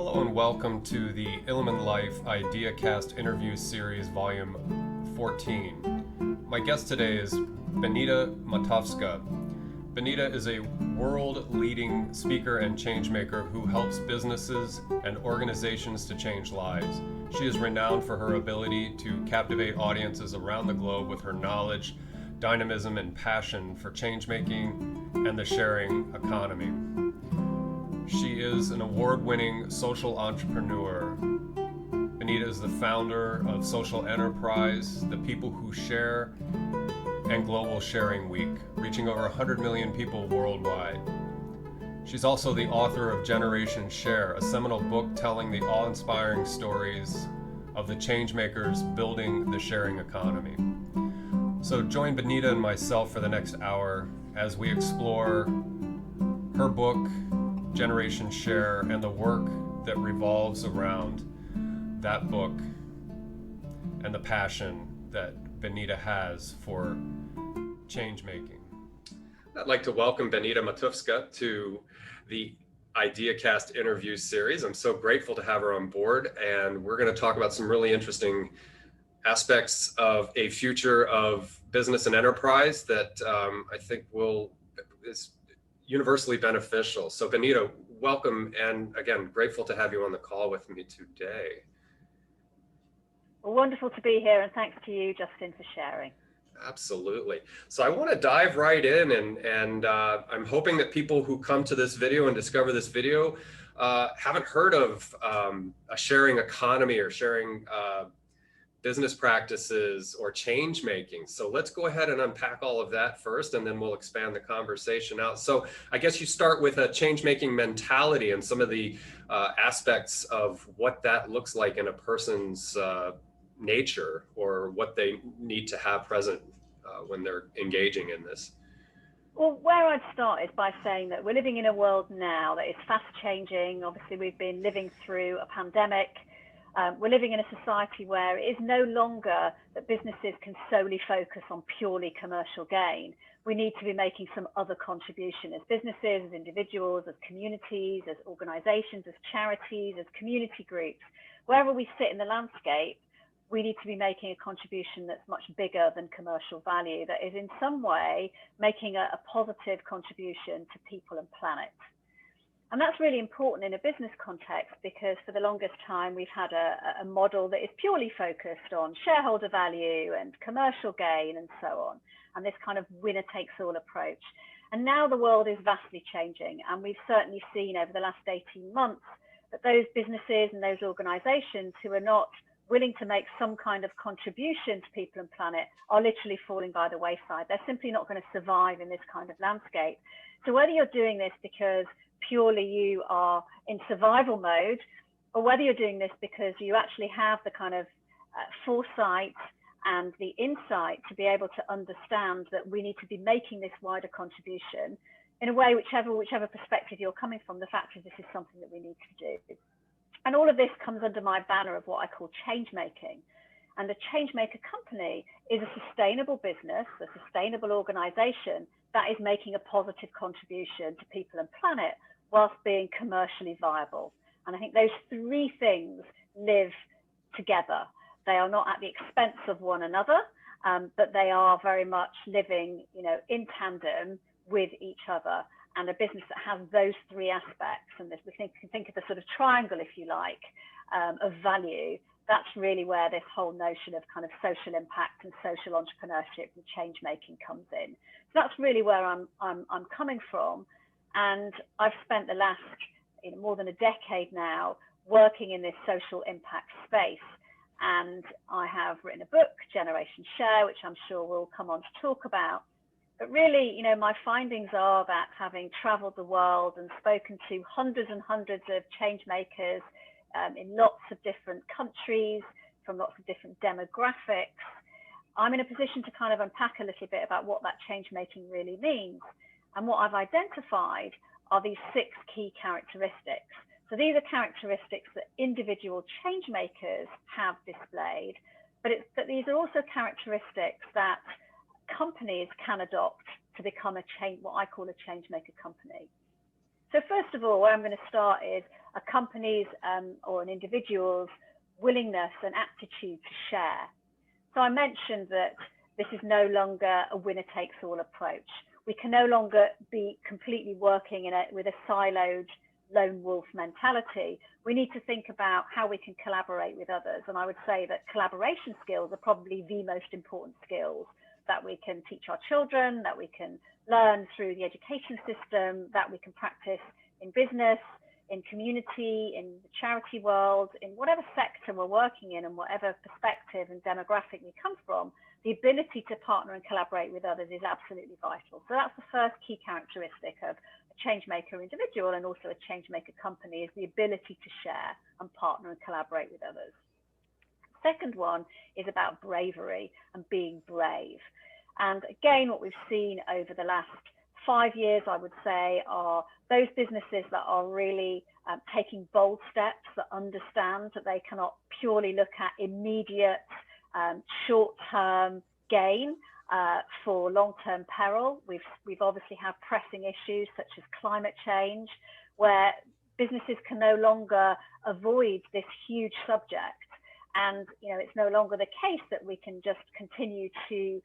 Hello and welcome to the Illumin Life IdeaCast interview series, volume 14. My guest today is Benita Matofska. Benita is a world-leading speaker and changemaker who helps businesses and organizations to change lives. She is renowned for her ability to captivate audiences around the globe with her knowledge, dynamism, and passion for changemaking and the sharing economy. She is an award-winning social entrepreneur. Benita is the founder of Social Enterprise, The People Who Share, and Global Sharing Week, reaching over 100 million people worldwide. She's also the author of Generation Share, a seminal book telling the awe-inspiring stories of the changemakers building the sharing economy. So join Benita and myself for the next hour as we explore her book, Generation Share, and the work that revolves around that book and the passion that Benita has for change making. I'd like to welcome Benita Matofska to the IdeaCast interview series. I'm so grateful to have her on board, and we're going to talk about some really interesting aspects of a future of business and enterprise that I think is universally beneficial. So Benita, welcome, and again, grateful to have you on the call with me today. Well, wonderful to be here, and thanks to you, Justin, for sharing. Absolutely. So I want to dive right in, and I'm hoping that people who come to this video and discover this video haven't heard of a sharing economy or sharing business practices or change making. So let's go ahead and unpack all of that first, and then we'll expand the conversation out. So I guess you start with a change making mentality and some of the aspects of what that looks like in a person's nature, or what they need to have present when they're engaging in this. Well, where I'd start is by saying that we're living in a world now that is fast changing. Obviously, we've been living through a pandemic. We're living in a society where it is no longer that businesses can solely focus on purely commercial gain. We need to be making some other contribution as businesses, as individuals, as communities, as organizations, as charities, as community groups. Wherever we sit in the landscape, we need to be making a contribution that's much bigger than commercial value, that is in some way making a positive contribution to people and planet. And that's really important in a business context, because for the longest time, we've had a model that is purely focused on shareholder value and commercial gain and so on, and this kind of winner takes all approach. And now the world is vastly changing, and we've certainly seen over the last 18 months that those businesses and those organizations who are not willing to make some kind of contribution to people and planet are literally falling by the wayside. They're simply not going to survive in this kind of landscape. So whether you're doing this because purely you are in survival mode, or whether you're doing this because you actually have the kind of foresight and the insight to be able to understand that we need to be making this wider contribution in a way, whichever perspective you're coming from, the fact is this is something that we need to do. And all of this comes under my banner of what I call change making. And a change maker company is a sustainable business, a sustainable organization that is making a positive contribution to people and planet whilst being commercially viable. And I think those three things live together. They are not at the expense of one another, but they are very much living, in tandem with each other. And a business that has those three aspects, and we can think of the sort of triangle, if you like, of value, that's really where this whole notion of kind of social impact and social entrepreneurship and change making comes in. So that's really where I'm coming from. And I've spent the last more than a decade now working in this social impact space. And I have written a book, Generation Share, which I'm sure we'll come on to talk about. But really, my findings are that, having traveled the world and spoken to hundreds and hundreds of change makers in lots of different countries, from lots of different demographics, I'm in a position to kind of unpack a little bit about what that change making really means. And what I've identified are these 6 key characteristics. So these are characteristics that individual change makers have displayed, but these are also characteristics that companies can adopt to become what I call a change maker company. So first of all, where I'm going to start is a company's or an individual's willingness and aptitude to share. So I mentioned that this is no longer a winner-takes-all approach. We can no longer be completely working with a siloed lone wolf mentality. We need to think about how we can collaborate with others. And I would say that collaboration skills are probably the most important skills that we can teach our children, that we can learn through the education system, that we can practice in business, in community, in the charity world, in whatever sector we're working in and whatever perspective and demographic we come from. The ability to partner and collaborate with others is absolutely vital. So that's the first key characteristic of a change maker individual and also a change maker company, is the ability to share and partner and collaborate with others. Second one is about bravery and being brave. And again, what we've seen over the last 5 years, I would say, are those businesses that are really taking bold steps, that understand that they cannot purely look at immediate short-term gain for long-term peril. We've obviously had pressing issues such as climate change, where businesses can no longer avoid this huge subject. And it's no longer the case that we can just continue to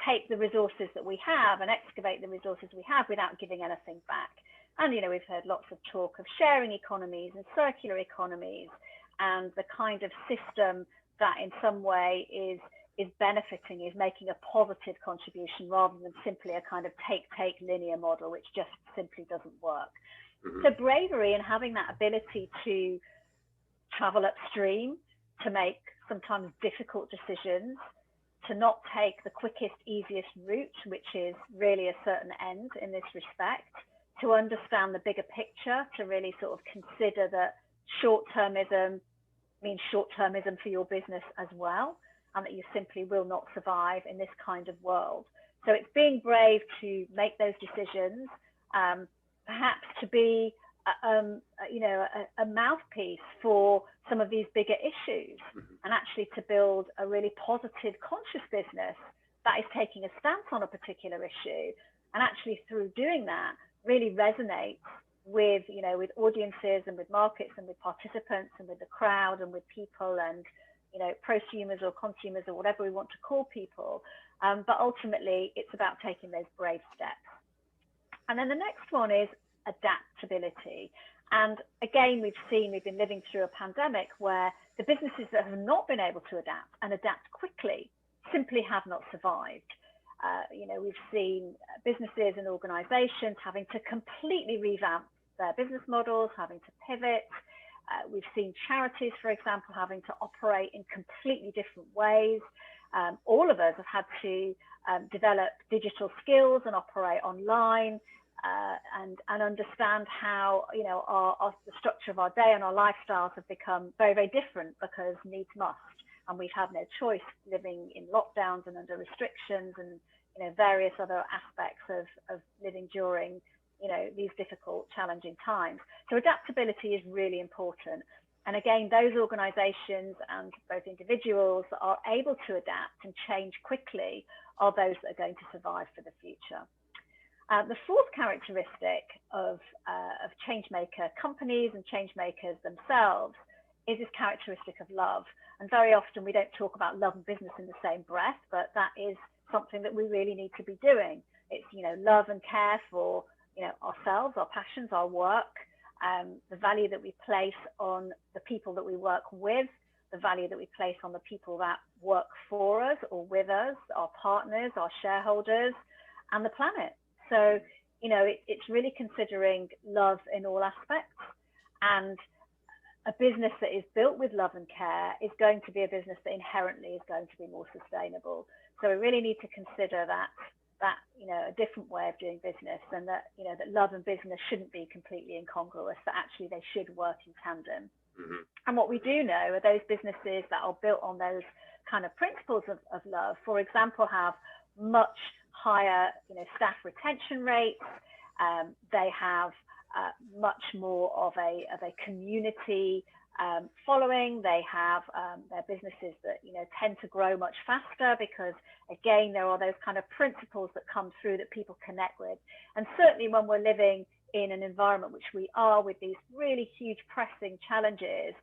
take the resources that we have and excavate the resources we have without giving anything back. And we've heard lots of talk of sharing economies and circular economies, and the kind of system that in some way is benefiting, is making a positive contribution rather than simply a kind of take linear model, which just simply doesn't work. Mm-hmm. So bravery and having that ability to travel upstream, to make sometimes difficult decisions, to not take the quickest, easiest route, which is really a certain end in this respect, to understand the bigger picture, to really sort of consider that short-termism means short-termism for your business as well, and that you simply will not survive in this kind of world. So it's being brave to make those decisions, perhaps to be a mouthpiece for some of these bigger issues, and actually to build a really positive, conscious business that is taking a stance on a particular issue, and actually through doing that really resonates with audiences and with markets and with participants and with the crowd and with people and prosumers or consumers or whatever we want to call people. But ultimately, it's about taking those brave steps. And then the next one is adaptability. And again, we've been living through a pandemic where the businesses that have not been able to adapt and adapt quickly simply have not survived. We've seen businesses and organizations having to completely revamp their business models, having to pivot. We've seen charities, for example, having to operate in completely different ways. All of us have had to develop digital skills and operate online, and understand how the structure of our day and our lifestyles have become very, very different because needs must, and we've had no choice living in lockdowns and under restrictions and various other aspects of living during these difficult, challenging times. So adaptability is really important. And again, those organizations and both individuals that are able to adapt and change quickly are those that are going to survive for the future. The fourth characteristic of changemaker companies and changemakers themselves is this characteristic of love. And very often we don't talk about love and business in the same breath, but that is something that we really need to be doing. It's, love and care for, ourselves, our passions, our work, the value that we place on the people that we work with, the value that we place on the people that work for us or with us, our partners, our shareholders, and the planet. So, it's really considering love in all aspects, and a business that is built with love and care is going to be a business that inherently is going to be more sustainable. So we really need to consider that a different way of doing business, and that that love and business shouldn't be completely incongruous, that actually they should work in tandem. Mm-hmm. And what we do know are those businesses that are built on those kind of principles of love, for example, have much higher staff retention rates. They have much more of a community following. They have their businesses that tend to grow much faster because, again, there are those kind of principles that come through that people connect with. And certainly when we're living in an environment which we are, with these really huge pressing challenges,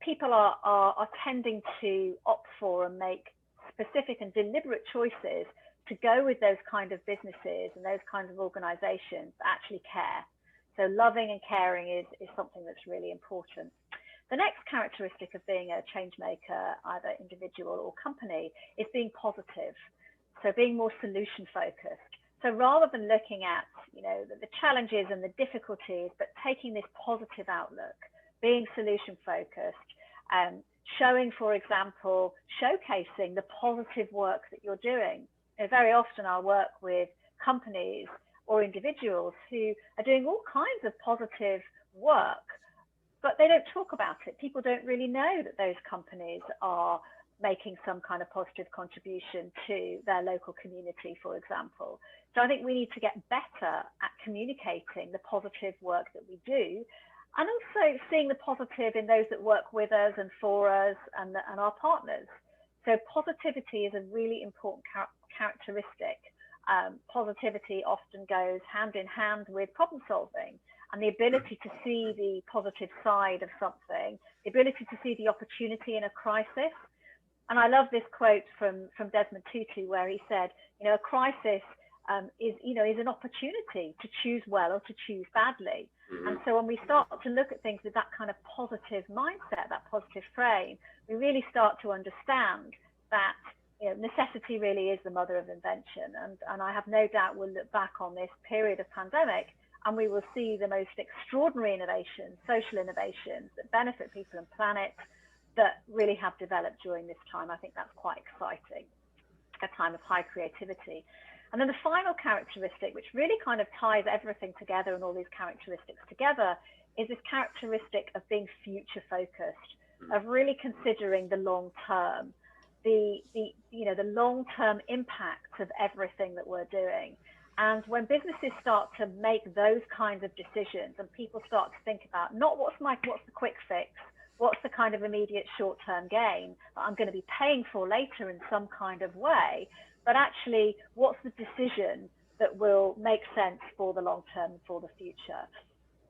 people are tending to opt for and make specific and deliberate choices to go with those kind of businesses and those kinds of organizations that actually care. So loving and caring is something that's really important. The next characteristic of being a change maker, either individual or company, is being positive. So being more solution focused. So rather than looking at the challenges and the difficulties, but taking this positive outlook, being solution focused, showing, for example, showcasing the positive work that you're doing. Very often I work with companies or individuals who are doing all kinds of positive work, but they don't talk about it. People don't really know that those companies are making some kind of positive contribution to their local community, for example. So I think we need to get better at communicating the positive work that we do, and also seeing the positive in those that work with us and for us and our partners. So positivity is a really important characteristic. Positivity often goes hand in hand with problem solving, and the ability to see the positive side of something, the ability to see the opportunity in a crisis. And I love this quote from Desmond Tutu, where he said, a crisis is an opportunity to choose well or to choose badly. Mm-hmm. And so when we start to look at things with that kind of positive mindset, that positive frame, we really start to understand that necessity really is the mother of invention. And I have no doubt we'll look back on this period of pandemic and we will see the most extraordinary innovations, social innovations that benefit people and planet, that really have developed during this time. I think that's quite exciting, a time of high creativity. And then the final characteristic, which really kind of ties everything together and all these characteristics together, is this characteristic of being future focused, of really considering the long term, the long-term impact of everything that we're doing. And when businesses start to make those kinds of decisions and people start to think about not what's the quick fix, what's the kind of immediate short-term gain that I'm going to be paying for later in some kind of way, but actually what's the decision that will make sense for the long term and for the future.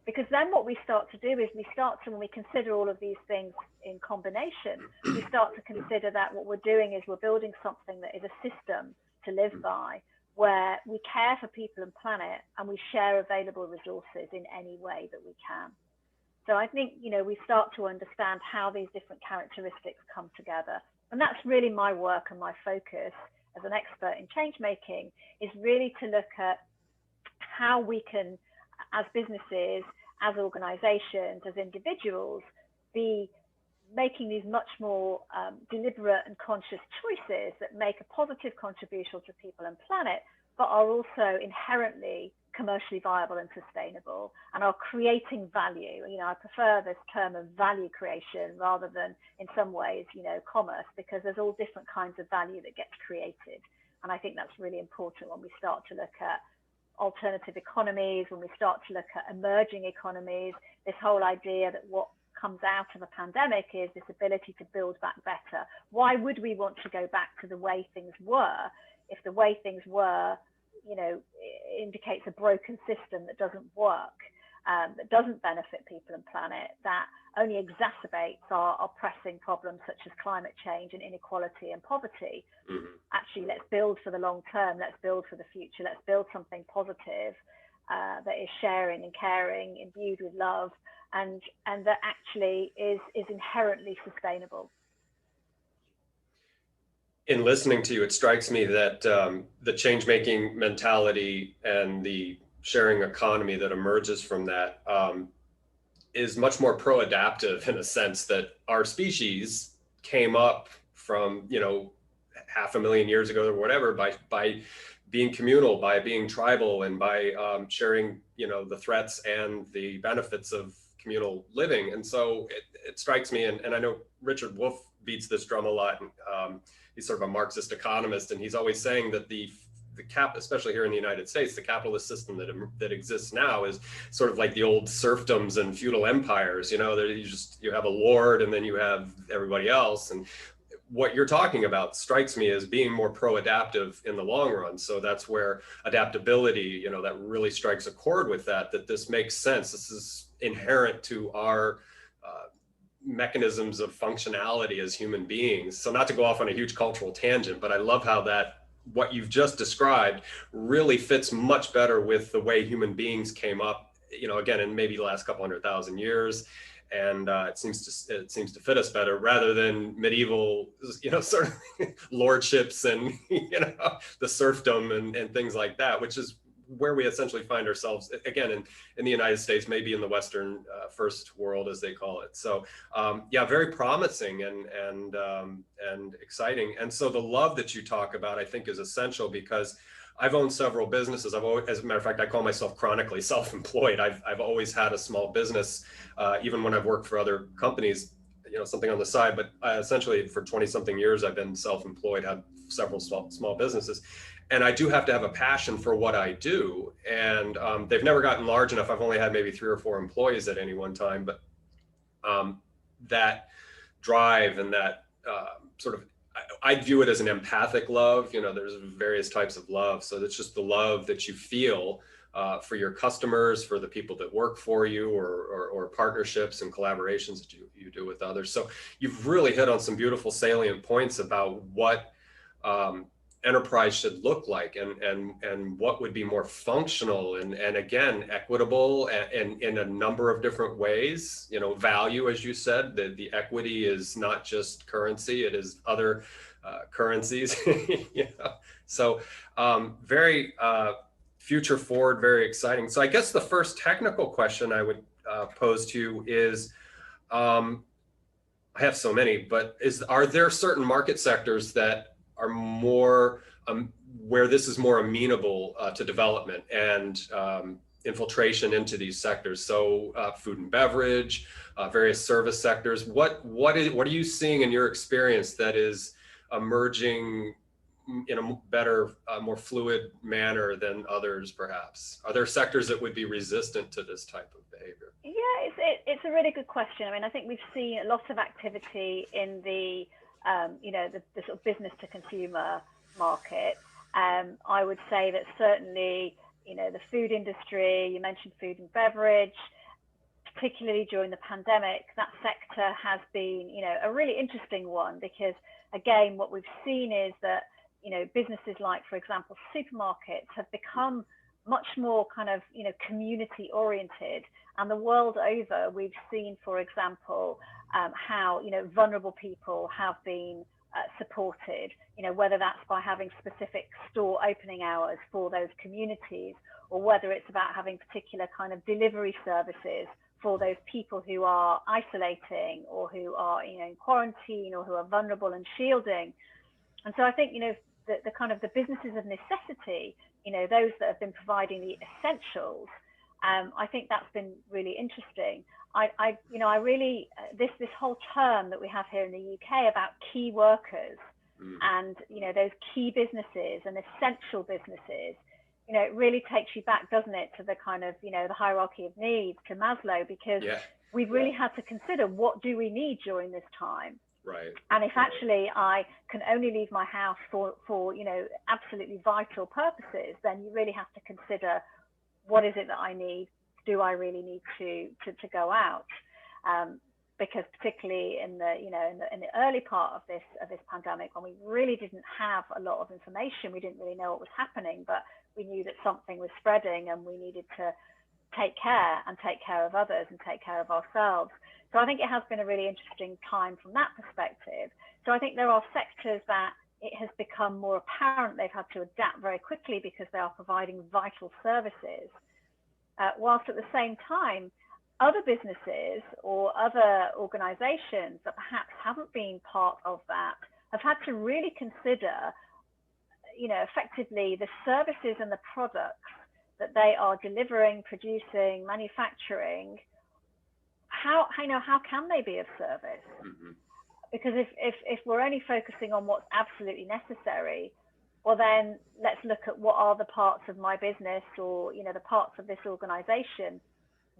Because then what we start to do is when we consider all of these things in combination, we start to consider that what we're doing is we're building something that is a system to live by, where we care for people and planet and we share available resources in any way that we can. So I think, we start to understand how these different characteristics come together. And that's really my work and my focus as an expert in change making, is really to look at how we can, as businesses, as organizations, as individuals, be making these much more deliberate and conscious choices that make a positive contribution to people and planet, but are also inherently commercially viable and sustainable, and are creating value. I prefer this term of value creation rather than, in some ways, commerce, because there's all different kinds of value that gets created. And I think that's really important when we start to look at alternative economies, when we start to look at emerging economies, this whole idea that what comes out of a pandemic is this ability to build back better. Why would we want to go back to the way things were if the way things were indicates a broken system that doesn't work, that doesn't benefit people and planet, that only exacerbates our pressing problems such as climate change and inequality and poverty. Mm-hmm. Actually, let's build for the long term, let's build for the future, let's build something positive that is sharing and caring, imbued with love, and that actually is inherently sustainable. In listening to you, it strikes me that the change-making mentality and the sharing economy that emerges from that is much more pro-adaptive, in a sense that our species came up from, 500,000 years ago or whatever, by being communal, by being tribal, and by sharing, the threats and the benefits of communal living. And so it strikes me, and I know Richard Wolff beats this drum a lot. He's sort of a Marxist economist, and he's always saying that the especially here in the United States, the capitalist system that exists now is sort of like the old serfdoms and feudal empires. You know, you have a lord and then you have everybody else. And what you're talking about strikes me as being more pro-adaptive in the long run. So that's where adaptability, you know, that really strikes a chord with that this makes sense. This is inherent to our mechanisms of functionality as human beings. So not to go off on a huge cultural tangent, but I love how what you've just described really fits much better with the way human beings came up, you know, again, in maybe the last couple 100,000 years. And it seems to fit us better rather than medieval, you know, sort of lordships and, you know, the serfdom and things like that, which is where we essentially find ourselves again in the United States, maybe in the Western first world, as they call it. So yeah, very promising and exciting. And so the love that you talk about, I think, is essential because I've owned several businesses. I've always, as a matter of fact, I call myself chronically self-employed. I've always had a small business, even when I've worked for other companies, you know, something on the side. But essentially, for 20 something years, I've been self-employed, had several small businesses. And I do have to have a passion for what I do. And they've never gotten large enough. I've only had maybe 3 or 4 employees at any one time. But that drive and that sort of, I view it as an empathic love. You know, there's various types of love. So it's just the love that you feel for your customers, for the people that work for you, or partnerships and collaborations that you do with others. So you've really hit on some beautiful salient points about what enterprise should look like and what would be more functional and again equitable and in a number of different ways. You know, value, as you said, the equity is not just currency, it is other currencies. You know? So very future forward, very exciting. So I guess the first technical question I would pose to you is, I have so many, but are there certain market sectors that are more where this is more amenable to development and infiltration into these sectors? So food and beverage, various service sectors. What are you seeing in your experience that is emerging in a better, more fluid manner than others, perhaps? Are there sectors that would be resistant to this type of behavior? Yeah, it's a really good question. I mean, I think we've seen lots of activity in the you know, the sort of business to consumer market. I would say that certainly, you know, the food industry, you mentioned food and beverage, particularly during the pandemic, that sector has been, you know, a really interesting one because, again, what we've seen is that, you know, businesses like, for example, supermarkets have become much more kind of, you know, community oriented. And the world over, we've seen, for example, how, you know, vulnerable people have been supported, you know, whether that's by having specific store opening hours for those communities, or whether it's about having particular kind of delivery services for those people who are isolating or who are, you know, in quarantine or who are vulnerable and shielding. And so I think, you know, the kind of the businesses of necessity, you know, those that have been providing the essentials, I think that's been really interesting. You know, I really, this whole term that we have here in the UK about key workers and, you know, those key businesses and essential businesses, you know, it really takes you back, doesn't it, to the kind of, you know, the hierarchy of needs, to Maslow, because we've really had to consider, what do we need during this time? Right. And if actually I can only leave my house for, you know, absolutely vital purposes, then you really have to consider, what is it that I need? Do I really need to go out? Because particularly in the, you know, in the early part of this pandemic, when we really didn't have a lot of information, we didn't really know what was happening, but we knew that something was spreading and we needed to take care of others and take care of ourselves. So I think it has been a really interesting time from that perspective. So I think there are sectors that it has become more apparent they've had to adapt very quickly because they are providing vital services. Whilst at the same time, other businesses or other organizations that perhaps haven't been part of that have had to really consider, you know, effectively the services and the products that they are delivering, producing, manufacturing. How can they be of service? Because if we're only focusing on what's absolutely necessary, well, then let's look at what are the parts of my business or, the parts of this organization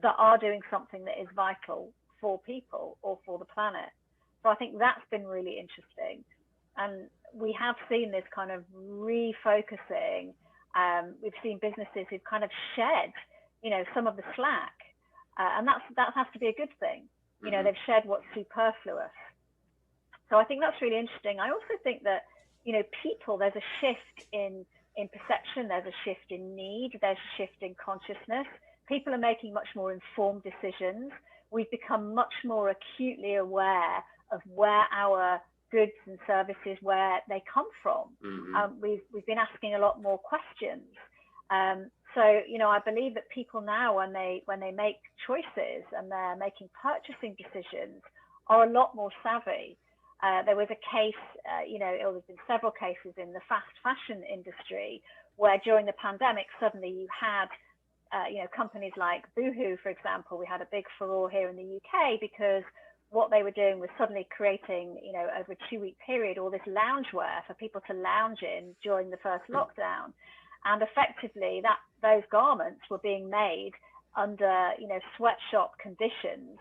that are doing something that is vital for people or for the planet. So I think that's been really interesting. And we have seen this kind of refocusing. We've seen businesses who've kind of shed, some of the slack. And that has to be a good thing. They've shed what's superfluous. So I think that's really interesting. I also think that, people, there's a shift in perception, there's a shift in need, there's a shift in consciousness. People are making much more informed decisions. We've become much more acutely aware of where our goods and services, where they come from. We've been asking a lot more questions. So, I believe that people now, when they make choices and they're making purchasing decisions, are a lot more savvy. There was a case, there's been several cases in the fast fashion industry where during the pandemic, suddenly you had, companies like Boohoo, for example. We had a big furore here in the UK because what they were doing was suddenly creating, over a 2-week period, all this loungewear for people to lounge in during the first lockdown. And effectively, those garments were being made under, sweatshop conditions,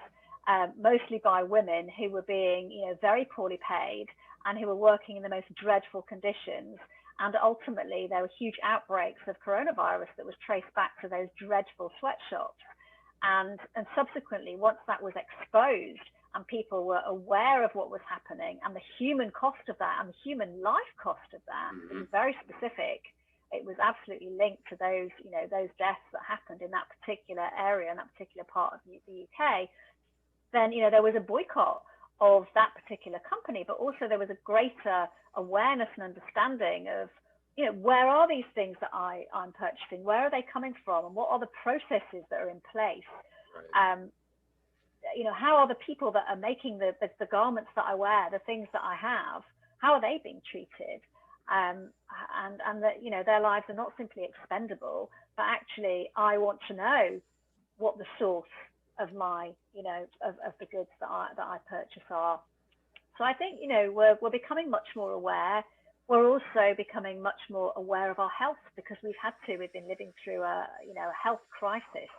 mostly by women who were being, very poorly paid and who were working in the most dreadful conditions. And ultimately, there were huge outbreaks of coronavirus that was traced back to those dreadful sweatshops. And subsequently, once that was exposed and people were aware of what was happening and the human cost of that and the human life cost of that, it was very specific. It was absolutely linked to those, those deaths that happened in that particular area, in that particular part of the UK. Then, there was a boycott of that particular company, but also there was a greater awareness and understanding of, where are these things that I'm purchasing? Where are they coming from? And what are the processes that are in place? Right. How are the people that are making the garments that I wear, the things that I have, how are they being treated? And that, their lives are not simply expendable, but actually I want to know what the source of my, of the goods that I purchase are. So I think, we're becoming much more aware. We're also becoming much more aware of our health because we've been living through a health crisis,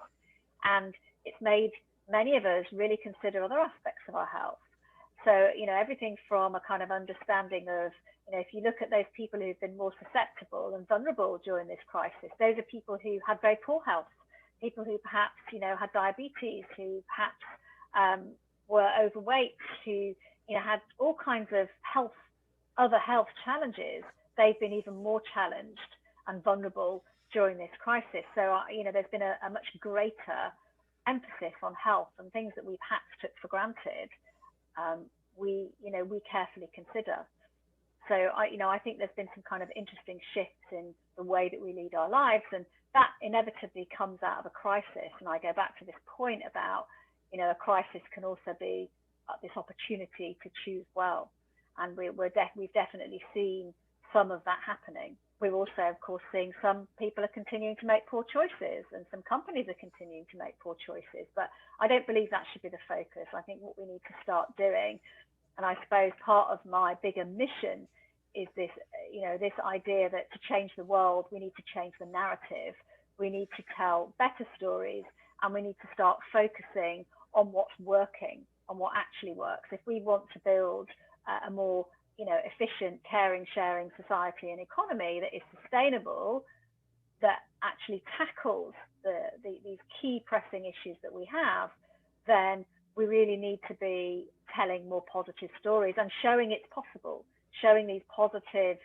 and it's made many of us really consider other aspects of our health. So, everything from a kind of understanding of, if you look at those people who've been more susceptible and vulnerable during this crisis, those are people who had very poor health, people who perhaps, had diabetes, who perhaps were overweight, who, had all kinds of other health challenges. They've been even more challenged and vulnerable during this crisis. So, there's been a much greater emphasis on health and things that we've perhaps took for granted. We carefully consider. So I think there's been some kind of interesting shifts in the way that we lead our lives, and that inevitably comes out of a crisis. And I go back to this point about, a crisis can also be this opportunity to choose well. And we've definitely seen some of that happening. We're also, of course, seeing some people are continuing to make poor choices, and some companies are continuing to make poor choices. But I don't believe that should be the focus. I think what we need to start doing, and I suppose part of my bigger mission, is this, this idea that to change the world, we need to change the narrative. We need to tell better stories, and we need to start focusing on what's working, on what actually works. If we want to build a more efficient, caring, sharing society and economy that is sustainable, that actually tackles these key pressing issues that we have, then we really need to be telling more positive stories and showing it's possible, showing these positive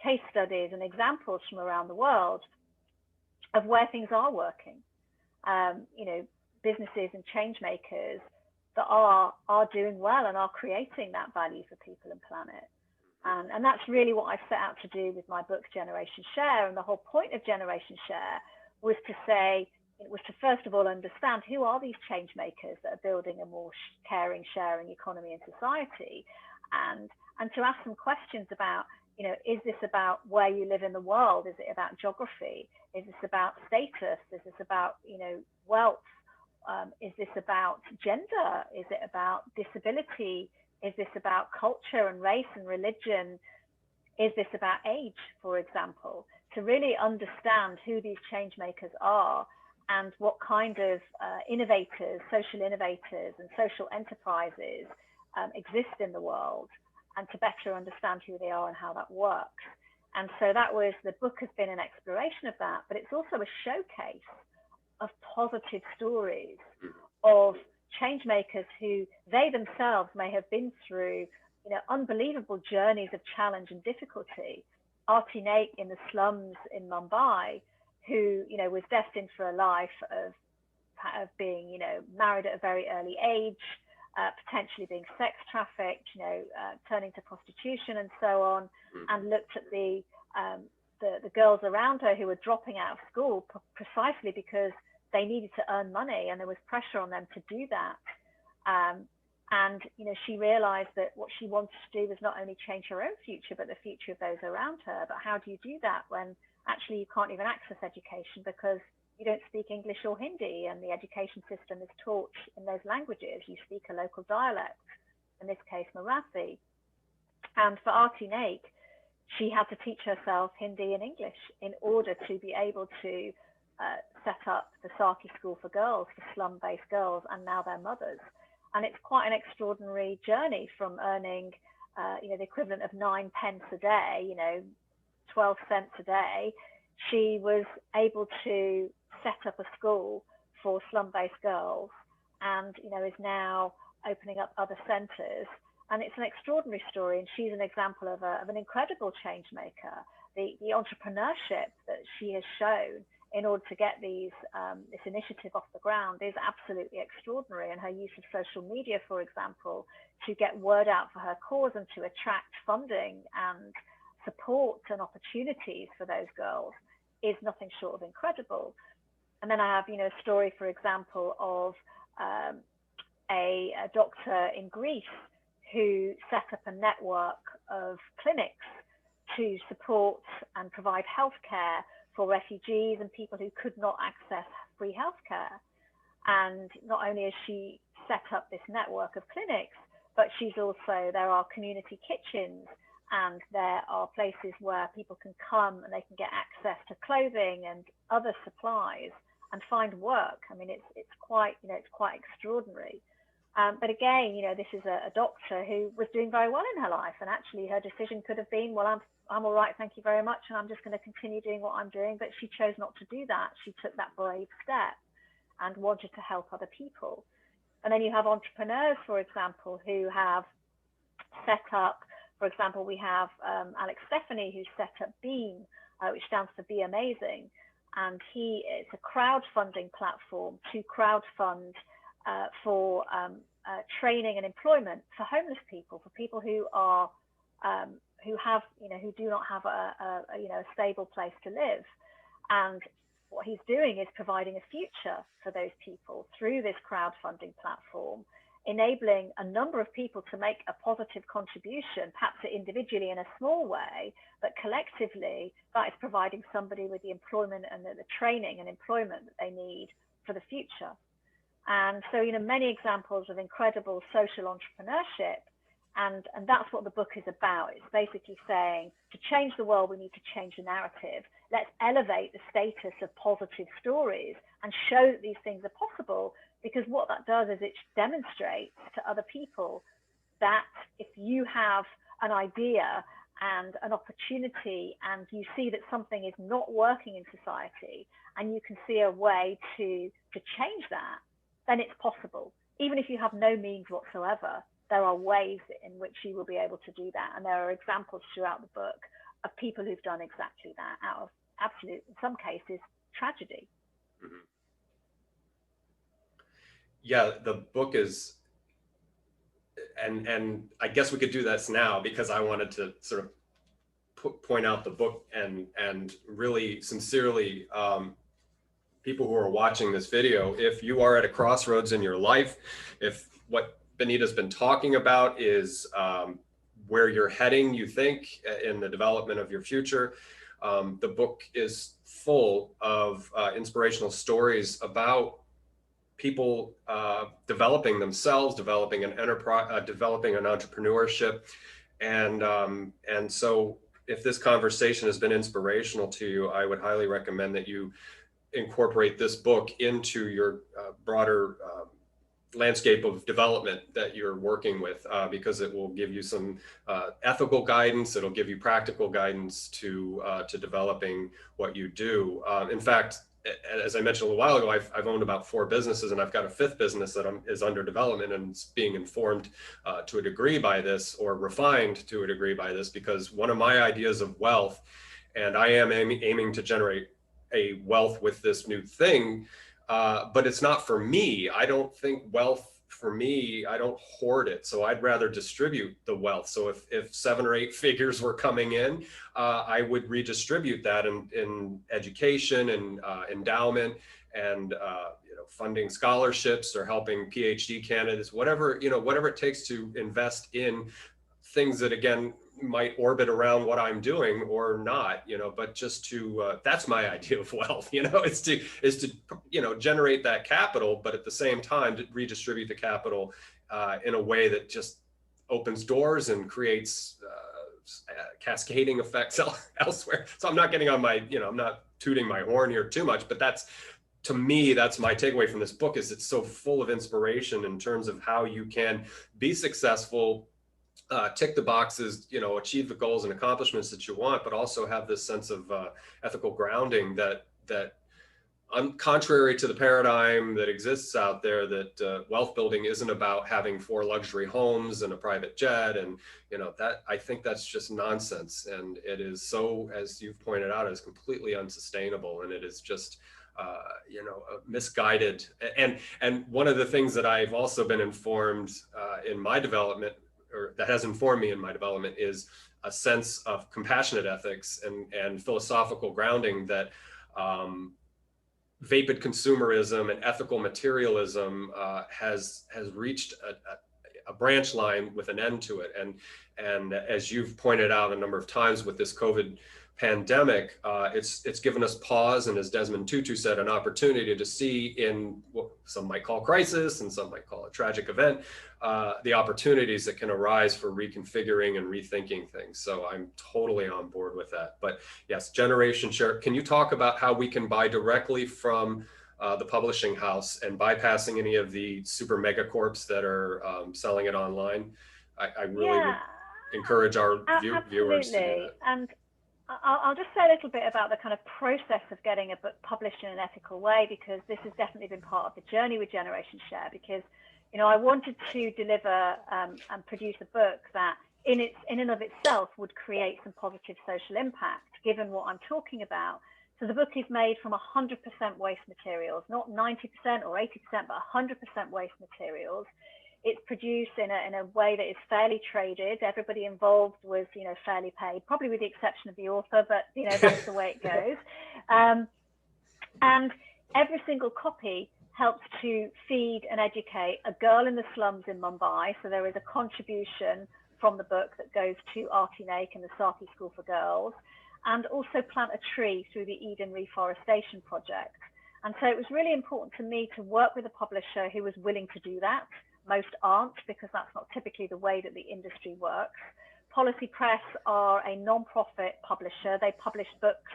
case studies and examples from around the world of where things are working. Businesses and change makers that are doing well and are creating that value for people and planet. And that's really what I set out to do with my book, Generation Share. And the whole point of Generation Share was to first of all understand who are these change makers that are building a more caring, sharing economy and society, and to ask some questions about, is this about where you live in the world? Is it about geography? Is this about status? Is this about, wealth? Is this about gender? Is it about disability? Is this about culture and race and religion? Is this about age, for example? To really understand who these change makers are and what kind of innovators, social innovators, and social enterprises exist in the world, and to better understand who they are and how that works. And so the book has been an exploration of that, but it's also a showcase of positive stories of change makers who they themselves may have been through, unbelievable journeys of challenge and difficulty. Artie Naik in the slums in Mumbai, who, was destined for a life of being, married at a very early age, potentially being sex trafficked, turning to prostitution and so on, and looked at the girls around her who were dropping out of school precisely because they needed to earn money and there was pressure on them to do that. And she realized that what she wanted to do was not only change her own future, but the future of those around her. But how do you do that when actually you can't even access education because you don't speak English or Hindi, and the education system is taught in those languages? You speak a local dialect, in this case Marathi. And for Artie Naik, she had to teach herself Hindi and English in order to be able to set up the Saki School for girls, for slum-based girls, and now their mothers. And it's quite an extraordinary journey from earning, the equivalent of 9 pence a day, 12 cents a day. She was able to set up a school for slum-based girls, and is now opening up other centres. And it's an extraordinary story, and she's an example of an incredible change maker. The entrepreneurship that she has shown in order to get this initiative off the ground is absolutely extraordinary. And her use of social media, for example, to get word out for her cause and to attract funding and support and opportunities for those girls is nothing short of incredible. And then I have, a story, for example, of a doctor in Greece who set up a network of clinics to support and provide healthcare for refugees and people who could not access free healthcare. And not only has she set up this network of clinics, but there are community kitchens, and there are places where people can come and they can get access to clothing and other supplies and find work. I mean, it's quite extraordinary. But again, this is a doctor who was doing very well in her life, and actually her decision could have been, well, I'm all right, thank you very much, and I'm just going to continue doing what I'm doing. But she chose not to do that. She took that brave step and wanted to help other people. And then you have entrepreneurs, for example, who have set up, for example, we have Alex Stephanie, who's set up Beam, which stands for Be Amazing. And it's a crowdfunding platform to crowdfund for training and employment for homeless people, for people who are who do not have a stable place to live. And what he's doing is providing a future for those people through this crowdfunding platform, enabling a number of people to make a positive contribution, perhaps individually in a small way, but collectively that is providing somebody with the employment and the training and employment that they need for the future. And so, many examples of incredible social entrepreneurship. And that's what the book is about. It's basically saying, to change the world, we need to change the narrative. Let's elevate the status of positive stories and show that these things are possible, because what that does is it demonstrates to other people that if you have an idea and an opportunity and you see that something is not working in society and you can see a way to change that, then it's possible. Even if you have no means whatsoever, there are ways in which you will be able to do that. And there are examples throughout the book of people who've done exactly that out of absolute, in some cases, tragedy. Mm-hmm. Yeah, the book is, and I guess we could do this now, because I wanted to sort of point out the book and really sincerely, people who are watching this video, if you are at a crossroads in your life, if what Benita's been talking about is where you're heading, you think, in the development of your future, the book is full of inspirational stories about people developing themselves, developing an enterprise, developing an entrepreneurship, and so if this conversation has been inspirational to you, I would highly recommend that you incorporate this book into your broader landscape of development that you're working with, because it will give you some ethical guidance. It'll give you practical guidance to developing what you do. In fact, as I mentioned a little while ago, I've owned about 4 businesses, and I've got a 5th business that is under development, and it's being informed to a degree by this, or refined to a degree by this, because one of my ideas of wealth, and I am aiming to generate a wealth with this new thing, but it's not for me. I don't think wealth for me, I don't hoard it. So I'd rather distribute the wealth. So if 7 or 8 figures were coming in, I would redistribute that in education and endowment, and funding scholarships, or helping PhD candidates, whatever it takes to invest in things that, again, might orbit around what I'm doing or not, but just to, that's my idea of wealth, is to generate that capital, but at the same time to redistribute the capital in a way that just opens doors and creates cascading effects elsewhere. So I'm not getting on my, I'm not tooting my horn here too much, but to me, that's my takeaway from this book, is it's so full of inspiration in terms of how you can be successful, tick the boxes, achieve the goals and accomplishments that you want, but also have this sense of ethical grounding that contrary to the paradigm that exists out there, that wealth building isn't about having 4 luxury homes and a private jet, and that, I think that's just nonsense, and it is, so, as you've pointed out, is completely unsustainable, and it is just misguided. And one of the things that I've also been informed in my development, or that has informed me in my development, is a sense of compassionate ethics and philosophical grounding, that vapid consumerism and ethical materialism has reached a branch line with an end to it. And as you've pointed out a number of times with this COVID pandemic, it's given us pause, and as Desmond Tutu said, an opportunity to see in what some might call crisis and some might call a tragic event, the opportunities that can arise for reconfiguring and rethinking things. So I'm totally on board with that. But yes, generation share. Can you talk about how we can buy directly from the publishing house and bypassing any of the super mega corps that are selling it online? I really would encourage our viewers to do that. And I'll just say a little bit about the kind of process of getting a book published in an ethical way, because this has definitely been part of the journey with Generation Share, because I wanted to deliver and produce a book that in and of itself would create some positive social impact, given what I'm talking about. So the book is made from 100% waste materials, not 90% or 80%, but 100% waste materials. It's produced in a way that is fairly traded. Everybody involved was, fairly paid, probably with the exception of the author, but that's the way it goes. And every single copy helps to feed and educate a girl in the slums in Mumbai. So there is a contribution from the book that goes to Arti Naik and the Sati School for Girls, and also plant a tree through the Eden Reforestation Project. And so it was really important to me to work with a publisher who was willing to do that. Most aren't, because that's not typically the way that the industry works. Policy Press are a non-profit publisher. They publish books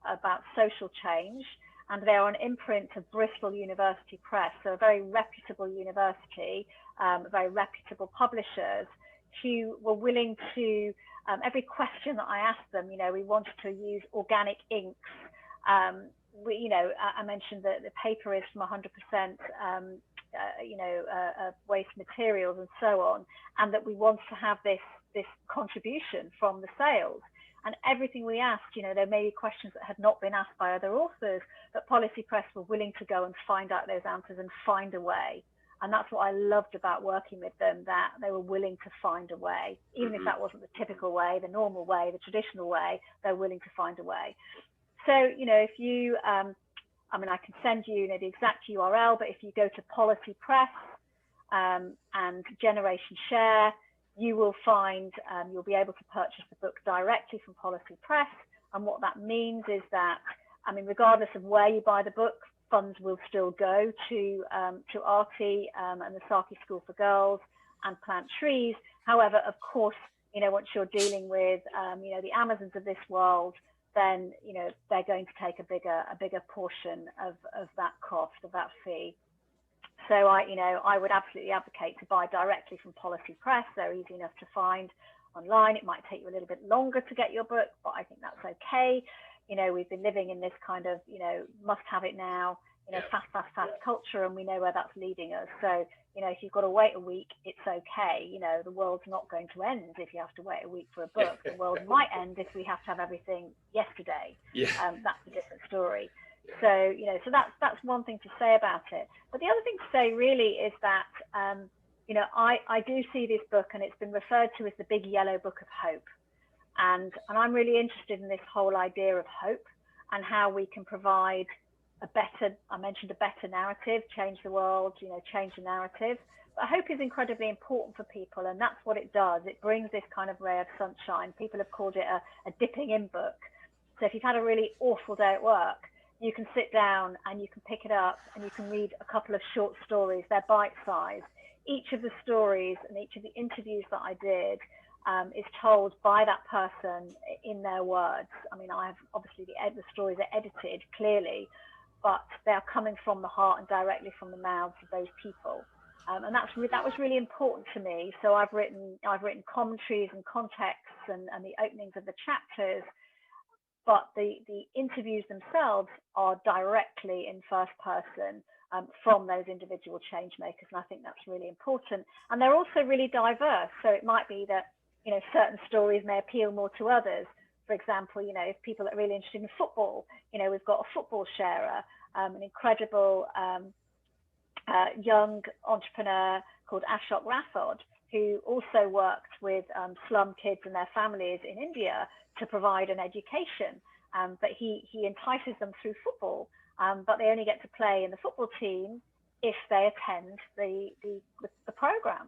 about social change, and they are an imprint of Bristol University Press, so a very reputable university, very reputable publishers, who were willing to, every question that I asked them, we wanted to use organic inks. I mentioned that the paper is from 100% waste materials and so on, and that we want to have this contribution from the sales. And everything we asked, there may be questions that had not been asked by other authors, but Policy Press were willing to go and find out those answers and find a way. And that's what I loved about working with them, that they were willing to find a way, even if that wasn't the typical way, the normal way, the traditional way, they're willing to find a way. So, if you, I can send you, the exact URL, but if you go to Policy Press and Generation Share, you will find, you'll be able to purchase the book directly from Policy Press. And what that means is that, regardless of where you buy the book, funds will still go to Arti and the Saki School for Girls and Plant Trees. However, of course, once you're dealing with, the Amazons of this world, then, they're going to take a bigger portion of that cost, of that fee. So I would absolutely advocate to buy directly from Policy Press. They're easy enough to find online. It might take you a little bit longer to get your book, but I think that's okay. We've been living in this kind of, must have it now, fast culture, and we know where that's leading us. So, if you've got to wait a week, it's okay. The world's not going to end if you have to wait a week for a book. The world might end if we have to have everything yesterday. That's a different story. So, so that's one thing to say about it. But the other thing to say really is that, I do see this book, and it's been referred to as the big yellow book of hope. And I'm really interested in this whole idea of hope and how we can provide I mentioned a better narrative, change the world, change the narrative. But hope is incredibly important for people, and that's what it does. It brings this kind of ray of sunshine. People have called it a dipping in book. So if you've had a really awful day at work, you can sit down and you can pick it up and you can read a couple of short stories. They're bite-sized. Each of the stories and each of the interviews that I did is told by that person in their words. I mean, I have obviously the stories are edited clearly, but they are coming from the heart and directly from the mouths of those people. And that was really important to me. So I've written commentaries and contexts and the openings of the chapters, but the interviews themselves are directly in first person from those individual change makers. And I think that's really important. And they're also really diverse. So it might be that, certain stories may appeal more to others. For example, if people are really interested in football, we've got a football sharer, an incredible young entrepreneur called Ashok Rathod, who also worked with slum kids and their families in India to provide an education. But he entices them through football, but they only get to play in the football team if they attend the program.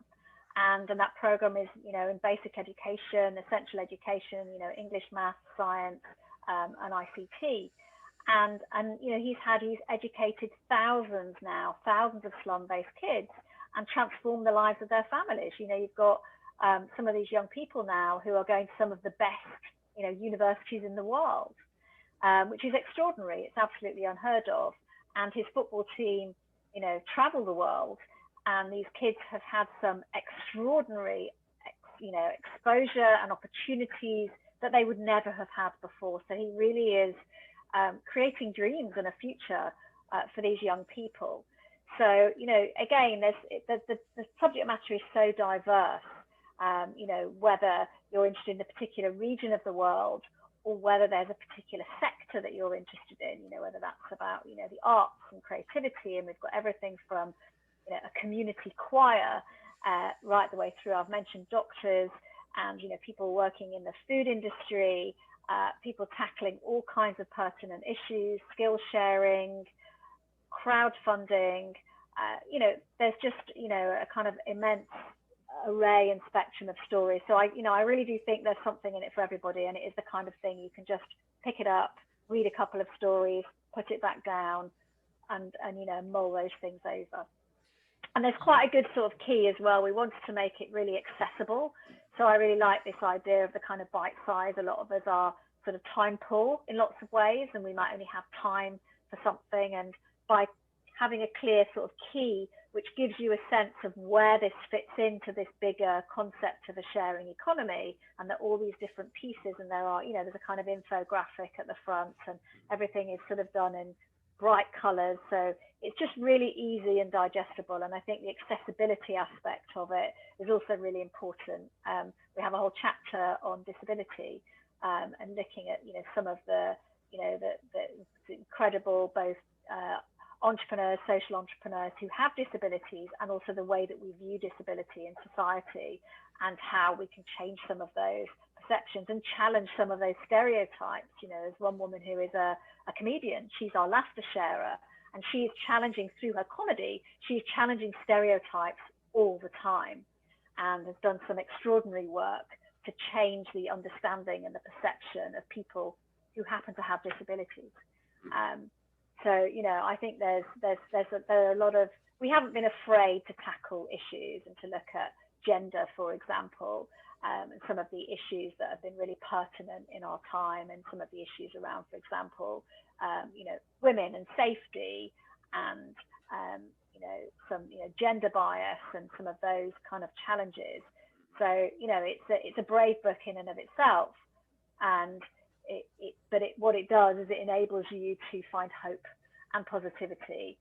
And that program is, in basic education, essential education, English, maths, science, and ICT. And he's educated thousands of slum-based kids and transformed the lives of their families. You've got some of these young people now who are going to some of the best, universities in the world, which is extraordinary. It's absolutely unheard of. And his football team, travel the world. And these kids have had some extraordinary, exposure and opportunities that they would never have had before. So he really is creating dreams and a future for these young people. So, again, the subject matter is so diverse, whether you're interested in a particular region of the world or whether there's a particular sector that you're interested in, whether that's about, the arts and creativity. And we've got everything from a community choir right the way through. I've mentioned doctors and people working in the food industry, people tackling all kinds of pertinent issues, skill sharing, crowdfunding. There's just a kind of immense array and spectrum of stories. So I really do think there's something in it for everybody, and it is the kind of thing you can just pick it up, read a couple of stories, put it back down, and mull those things over. And there's quite a good sort of key as well. We wanted to make it really accessible. So I really like this idea of the kind of bite size. A lot of us are sort of time poor in lots of ways, and we might only have time for something. And by having a clear sort of key, which gives you a sense of where this fits into this bigger concept of a sharing economy, and that all these different pieces, and there are, there's a kind of infographic at the front, and everything is sort of done in bright colors. So it's just really easy and digestible. And I think the accessibility aspect of it is also really important. We have a whole chapter on disability and looking at, some of the incredible both entrepreneurs, social entrepreneurs who have disabilities, and also the way that we view disability in society and how we can change some of those perceptions and challenge some of those stereotypes. There's one woman who is a comedian. She's our laughter sharer, and she is challenging through her comedy. She's challenging stereotypes all the time, and has done some extraordinary work to change the understanding and the perception of people who happen to have disabilities. So I think there are a lot of, we haven't been afraid to tackle issues and to look at gender, for example, and some of the issues that have been really pertinent in our time, and some of the issues around, for example, women and safety, and some gender bias, and some of those kind of challenges. So it's a brave book in and of itself, and what it does is it enables you to find hope and positivity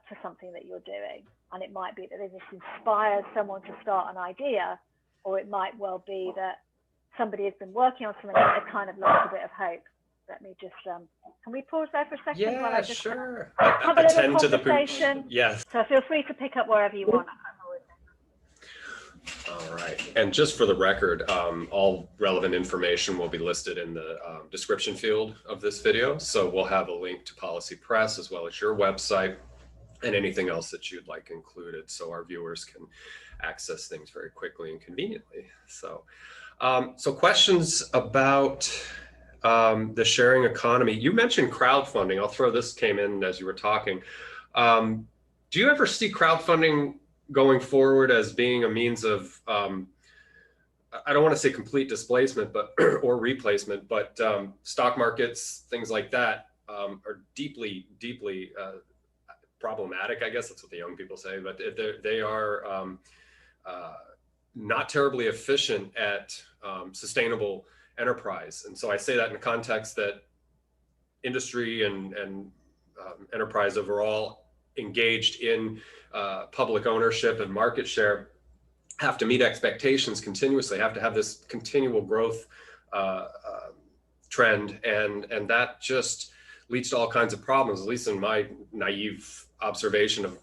for something that you're doing. And it might be that this inspires someone to start an idea, or it might well be that somebody has been working on something and they've kind of lost a bit of hope. Let me just, can we pause there for a second? Yeah, while I just sure. have a little Attend to the conversation? Yes. So feel free to pick up wherever you want. All right. And just for the record, all relevant information will be listed in the description field of this video. So we'll have a link to Policy Press as well as your website and anything else that you'd like included, so our viewers can access things very quickly and conveniently. So, so questions about the sharing economy. You mentioned crowdfunding. I'll throw this came in as you were talking. Do you ever see crowdfunding going forward as being a means of, I don't want to say complete displacement, but or replacement, but stock markets, things like that are deeply problematic? I guess that's what the young people say, but they are not terribly efficient at sustainable enterprise. And so I say that in the context that industry and enterprise overall engaged in public ownership and market share have to meet expectations continuously, have to have this continual growth trend, and that just leads to all kinds of problems, at least in my naive observation of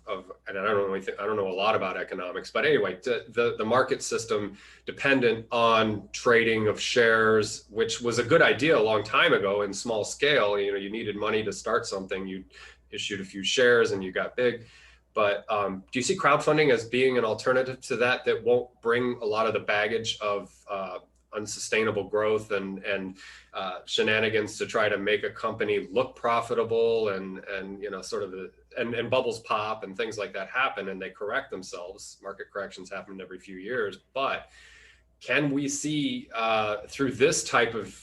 and I don't know a lot about economics, but anyway, the market system dependent on trading of shares, which was a good idea a long time ago in small scale. You needed money to start something, you issued a few shares and you got big. But do you see crowdfunding as being an alternative to that won't bring a lot of the baggage of unsustainable growth and shenanigans to try to make a company look profitable and sort of and bubbles pop and things like that happen and they correct themselves? Market corrections happen every few years, but can we see through this type of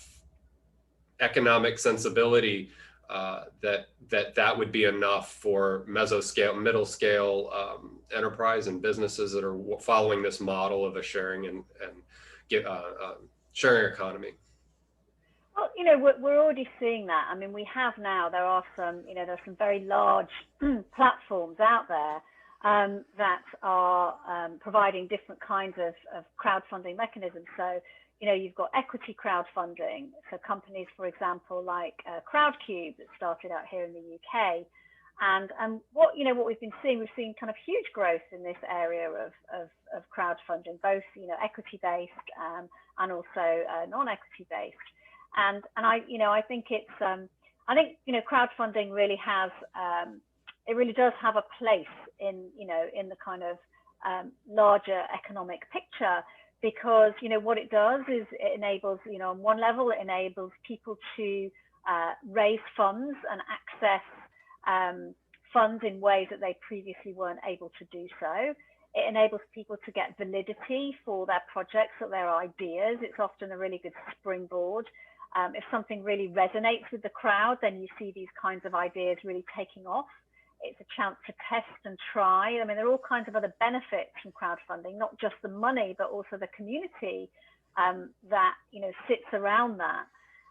economic sensibility that would be enough for middle scale enterprise and businesses that are following this model of a sharing and sharing economy? Well, we're already seeing that. I mean, we have now. There are some very large platforms out there that are providing different kinds of crowdfunding mechanisms. So, you've got equity crowdfunding. So companies, for example, like Crowdcube that started out here in the UK. And what we've been seeing, we've seen kind of huge growth in this area of crowdfunding, both equity based and also non-equity based. And I think it's crowdfunding really has it really does have a place in the kind of larger economic picture, because what it does is it enables, on one level, it enables people to raise funds and access funds in ways that they previously weren't able to do so. It enables people to get validity for their projects or their ideas. It's often a really good springboard. If something really resonates with the crowd, then you see these kinds of ideas really taking off. It's a chance to test and try. I mean, there are all kinds of other benefits from crowdfunding, not just the money, but also the community that sits around that.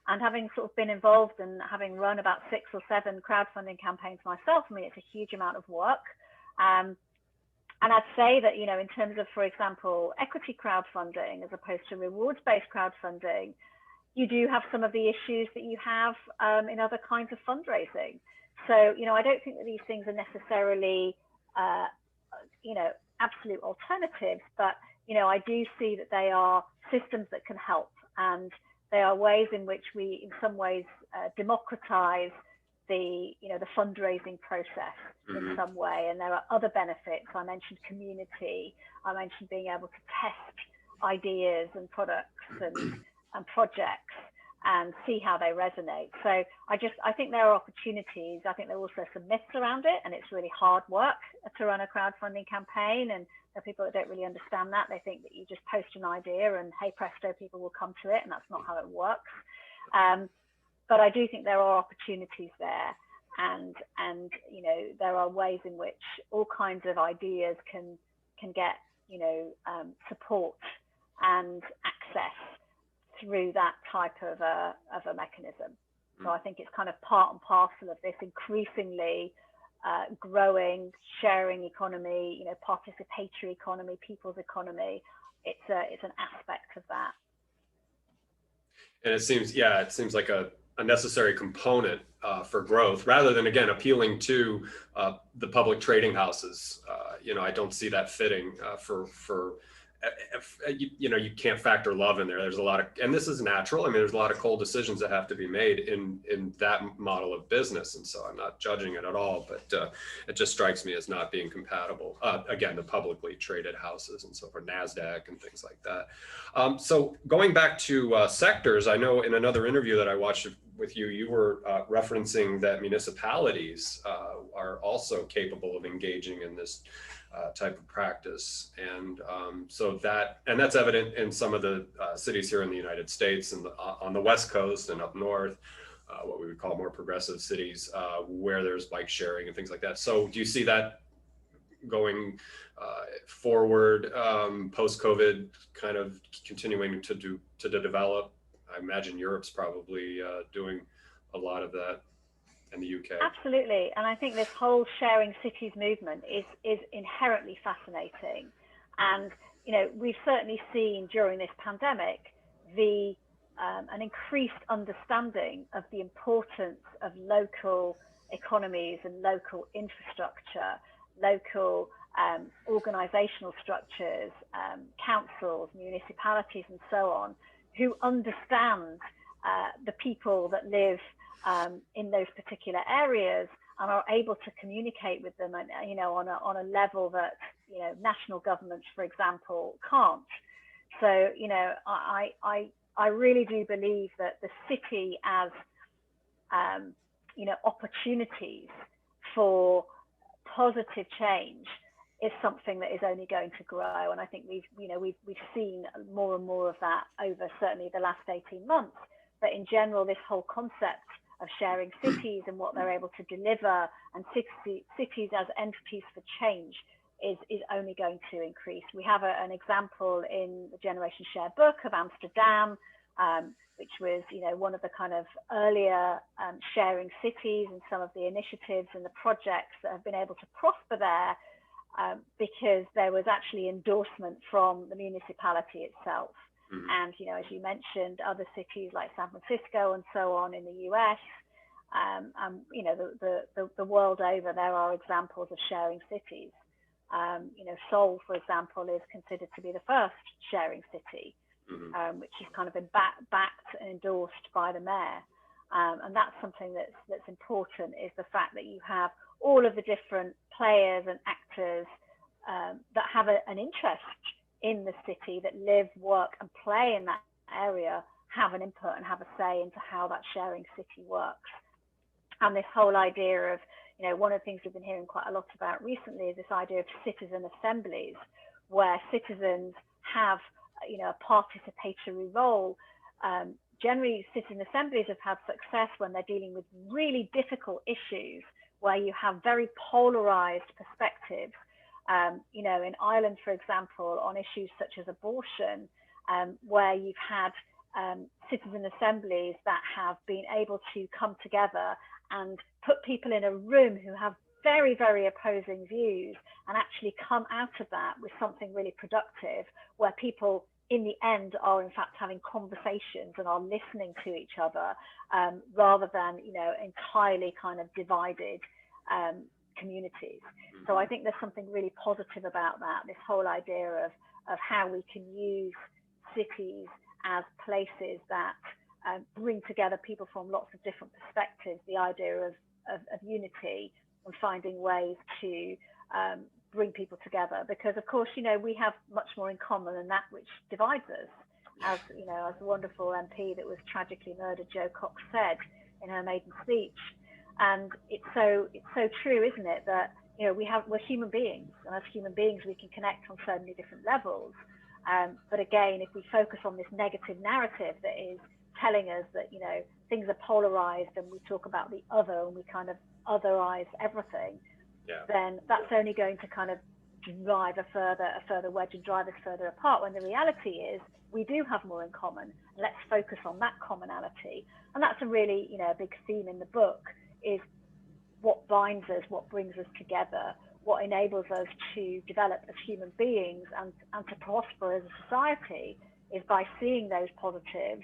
And having sort of been involved and having run about 6 or 7 crowdfunding campaigns myself, I mean, it's a huge amount of work. And I'd say that, in terms of, for example, equity crowdfunding as opposed to rewards-based crowdfunding, you do have some of the issues that you have in other kinds of fundraising. So, I don't think that these things are necessarily, absolute alternatives, but, I do see that they are systems that can help, and they are ways in which we, in some ways, democratize the fundraising process in some way. And there are other benefits. I mentioned community. I mentioned being able to test ideas and products and projects. and see how they resonate. So I think there are opportunities. I think there are also some myths around it, and it's really hard work to run a crowdfunding campaign. And there are people that don't really understand that. They think that you just post an idea and hey presto, people will come to it, and that's not how it works. But I do think there are opportunities there, and there are ways in which all kinds of ideas can get support and access through that type of a mechanism. So I think it's kind of part and parcel of this increasingly growing sharing economy, participatory economy, people's economy. It's an aspect of that. And it seems like a necessary component for growth, rather than, again, appealing to the public trading houses. I don't see that fitting you can't factor love in there. There's a lot of, and this is natural. I mean, there's a lot of cold decisions that have to be made in that model of business. And so I'm not judging it at all, but it just strikes me as not being compatible. Again, the publicly traded houses and so forth, NASDAQ and things like that. So going back to sectors, I know in another interview that I watched with you, you were referencing that municipalities are also capable of engaging in this type of practice, and that's evident in some of the cities here in the United States and on the West Coast and up north, what we would call more progressive cities, where there's bike sharing and things like that. So do you see that going forward, post-COVID, kind of continuing to develop? I imagine Europe's probably doing a lot of that. In the UK. Absolutely, and I think this whole sharing cities movement is inherently fascinating, and we've certainly seen during this pandemic an increased understanding of the importance of local economies and local infrastructure, local organizational structures, councils, municipalities, and so on, who understand the people that live in those particular areas and are able to communicate with them, on a level that national governments, for example, can't. So I really do believe that the city as opportunities for positive change is something that is only going to grow, and I think we've seen more and more of that over certainly the last 18 months. But in general, this whole concept of sharing cities and what they're able to deliver, and cities as entities for change is only going to increase. We have an example in the Generation Share book of Amsterdam, which was one of the kind of earlier sharing cities, and some of the initiatives and the projects that have been able to prosper there because there was actually endorsement from the municipality itself. And, as you mentioned, other cities like San Francisco and so on in the US, the world over, there are examples of sharing cities. Seoul, for example, is considered to be the first sharing city, which has kind of been backed and endorsed by the mayor. And that's something that's important, is the fact that you have all of the different players and actors that have an interest in the city, that live, work, and play in that area, have an input and have a say into how that sharing city works. And this whole idea of, one of the things we've been hearing quite a lot about recently is this idea of citizen assemblies, where citizens have, a participatory role. Generally, citizen assemblies have had success when they're dealing with really difficult issues, where you have very polarized perspectives. In Ireland, for example, on issues such as abortion, where you've had citizen assemblies that have been able to come together and put people in a room who have very, very opposing views, and actually come out of that with something really productive, where people in the end are in fact having conversations and are listening to each other, rather than entirely kind of divided communities. So I think there's something really positive about that, this whole idea of how we can use cities as places that bring together people from lots of different perspectives, the idea of unity, and finding ways to bring people together. Because of course, we have much more in common than that which divides us. as you know, as the wonderful MP that was tragically murdered, Jo Cox, said in her maiden speech. And it's so true, isn't it, that we're human beings, and as human beings we can connect on so many different levels. But again, if we focus on this negative narrative that is telling us that things are polarized, and we talk about the other and we kind of otherize everything, then that's only going to kind of drive a further wedge and drive us further apart, when the reality is we do have more in common. Let's focus on that commonality. And that's a really a big theme in the book, is what binds us, what brings us together, what enables us to develop as human beings and to prosper as a society, is by seeing those positives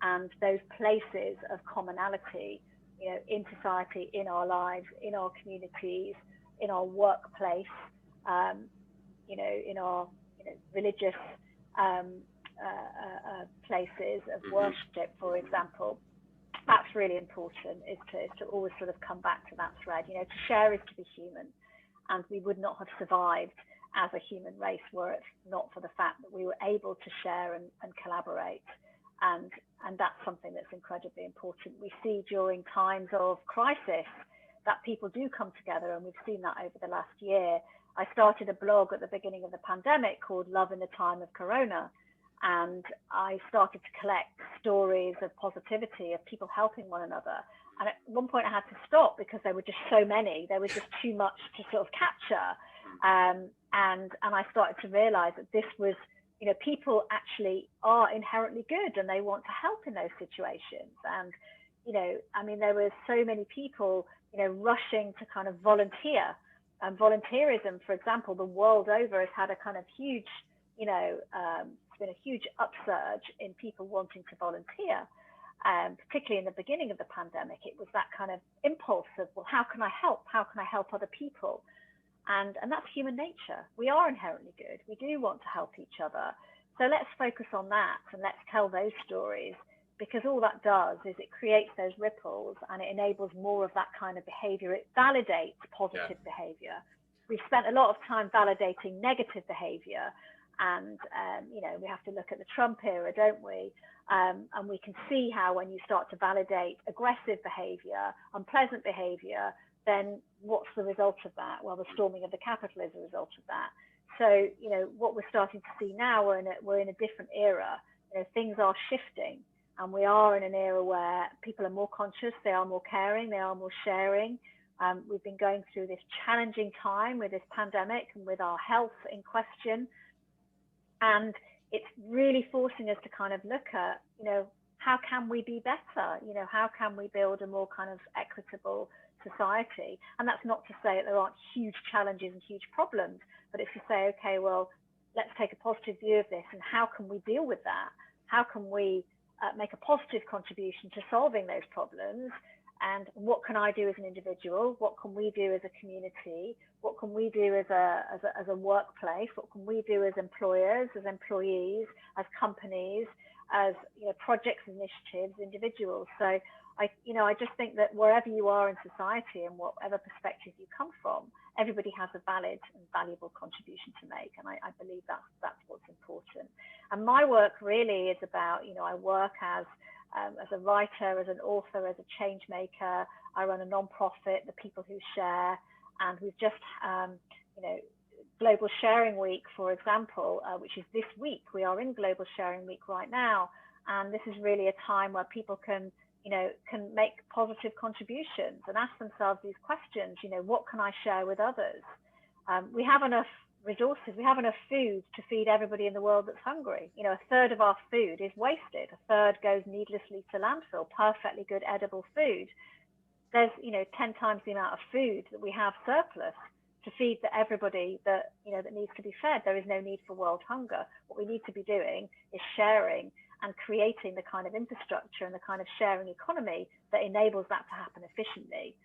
and those places of commonality, in society, in our lives, in our communities, in our workplace, in our religious places of worship, for example. That's really important, is to always sort of come back to that thread. To share is to be human, and we would not have survived as a human race were it not for the fact that we were able to share and collaborate. And that's something that's incredibly important. We see during times of crisis that people do come together, and we've seen that over the last year. I started a blog at the beginning of the pandemic called Love in the Time of Corona, and I started to collect stories of positivity, of people helping one another. And at one point I had to stop because there were just so many. There was just too much to sort of capture. And I started to realize that this was, people actually are inherently good, and they want to help in those situations. And, there were so many people, rushing to kind of volunteer. And volunteerism, for example, the world over has had a kind of huge, it's been a huge upsurge in people wanting to volunteer. Particularly in the beginning of the pandemic, it was that kind of impulse of, well, how can I help? How can I help other people? And that's human nature. We are inherently good. We do want to help each other. So let's focus on that, and let's tell those stories, because all that does is it creates those ripples, and it enables more of that kind of behavior. It validates positive behavior. We've spent a lot of time validating negative behavior, and we have to look at the Trump era, don't we? And we can see how when you start to validate aggressive behavior, unpleasant behavior, then what's the result of that? Well, the storming of the Capitol is a result of that. So, what we're starting to see now, we're in a different era. Things are shifting, and we are in an era where people are more conscious, they are more caring, they are more sharing. We've been going through this challenging time with this pandemic and with our health in question. And it's really forcing us to kind of look at, how can we be better? How can we build a more kind of equitable society? And that's not to say that there aren't huge challenges and huge problems, but it's to say, okay, well, let's take a positive view of this, and how can we deal with that? How can we make a positive contribution to solving those problems? And what can I do as an individual? What can we do as a community? What can we do as a workplace? What can we do as employers, as employees, as companies, as projects, initiatives, individuals? So I just think that wherever you are in society and whatever perspective you come from, everybody has a valid and valuable contribution to make, and I believe that's what's important. And my work really is about, I work as a writer, as an author, as a change maker. I run a non-profit, The People Who Share, and we've just, Global Sharing Week, for example, which is this week. We are in Global Sharing Week right now, and this is really a time where people can make positive contributions and ask themselves these questions. What can I share with others? We have enough resources, we have enough food to feed everybody in the world that's hungry. A third of our food is wasted. A third goes needlessly to landfill, perfectly good edible food. There's 10 times the amount of food that we have surplus to feed everybody that that needs to be fed. There is no need for world hunger. What we need to be doing is sharing and creating the kind of infrastructure and the kind of sharing economy that enables that to happen efficiently.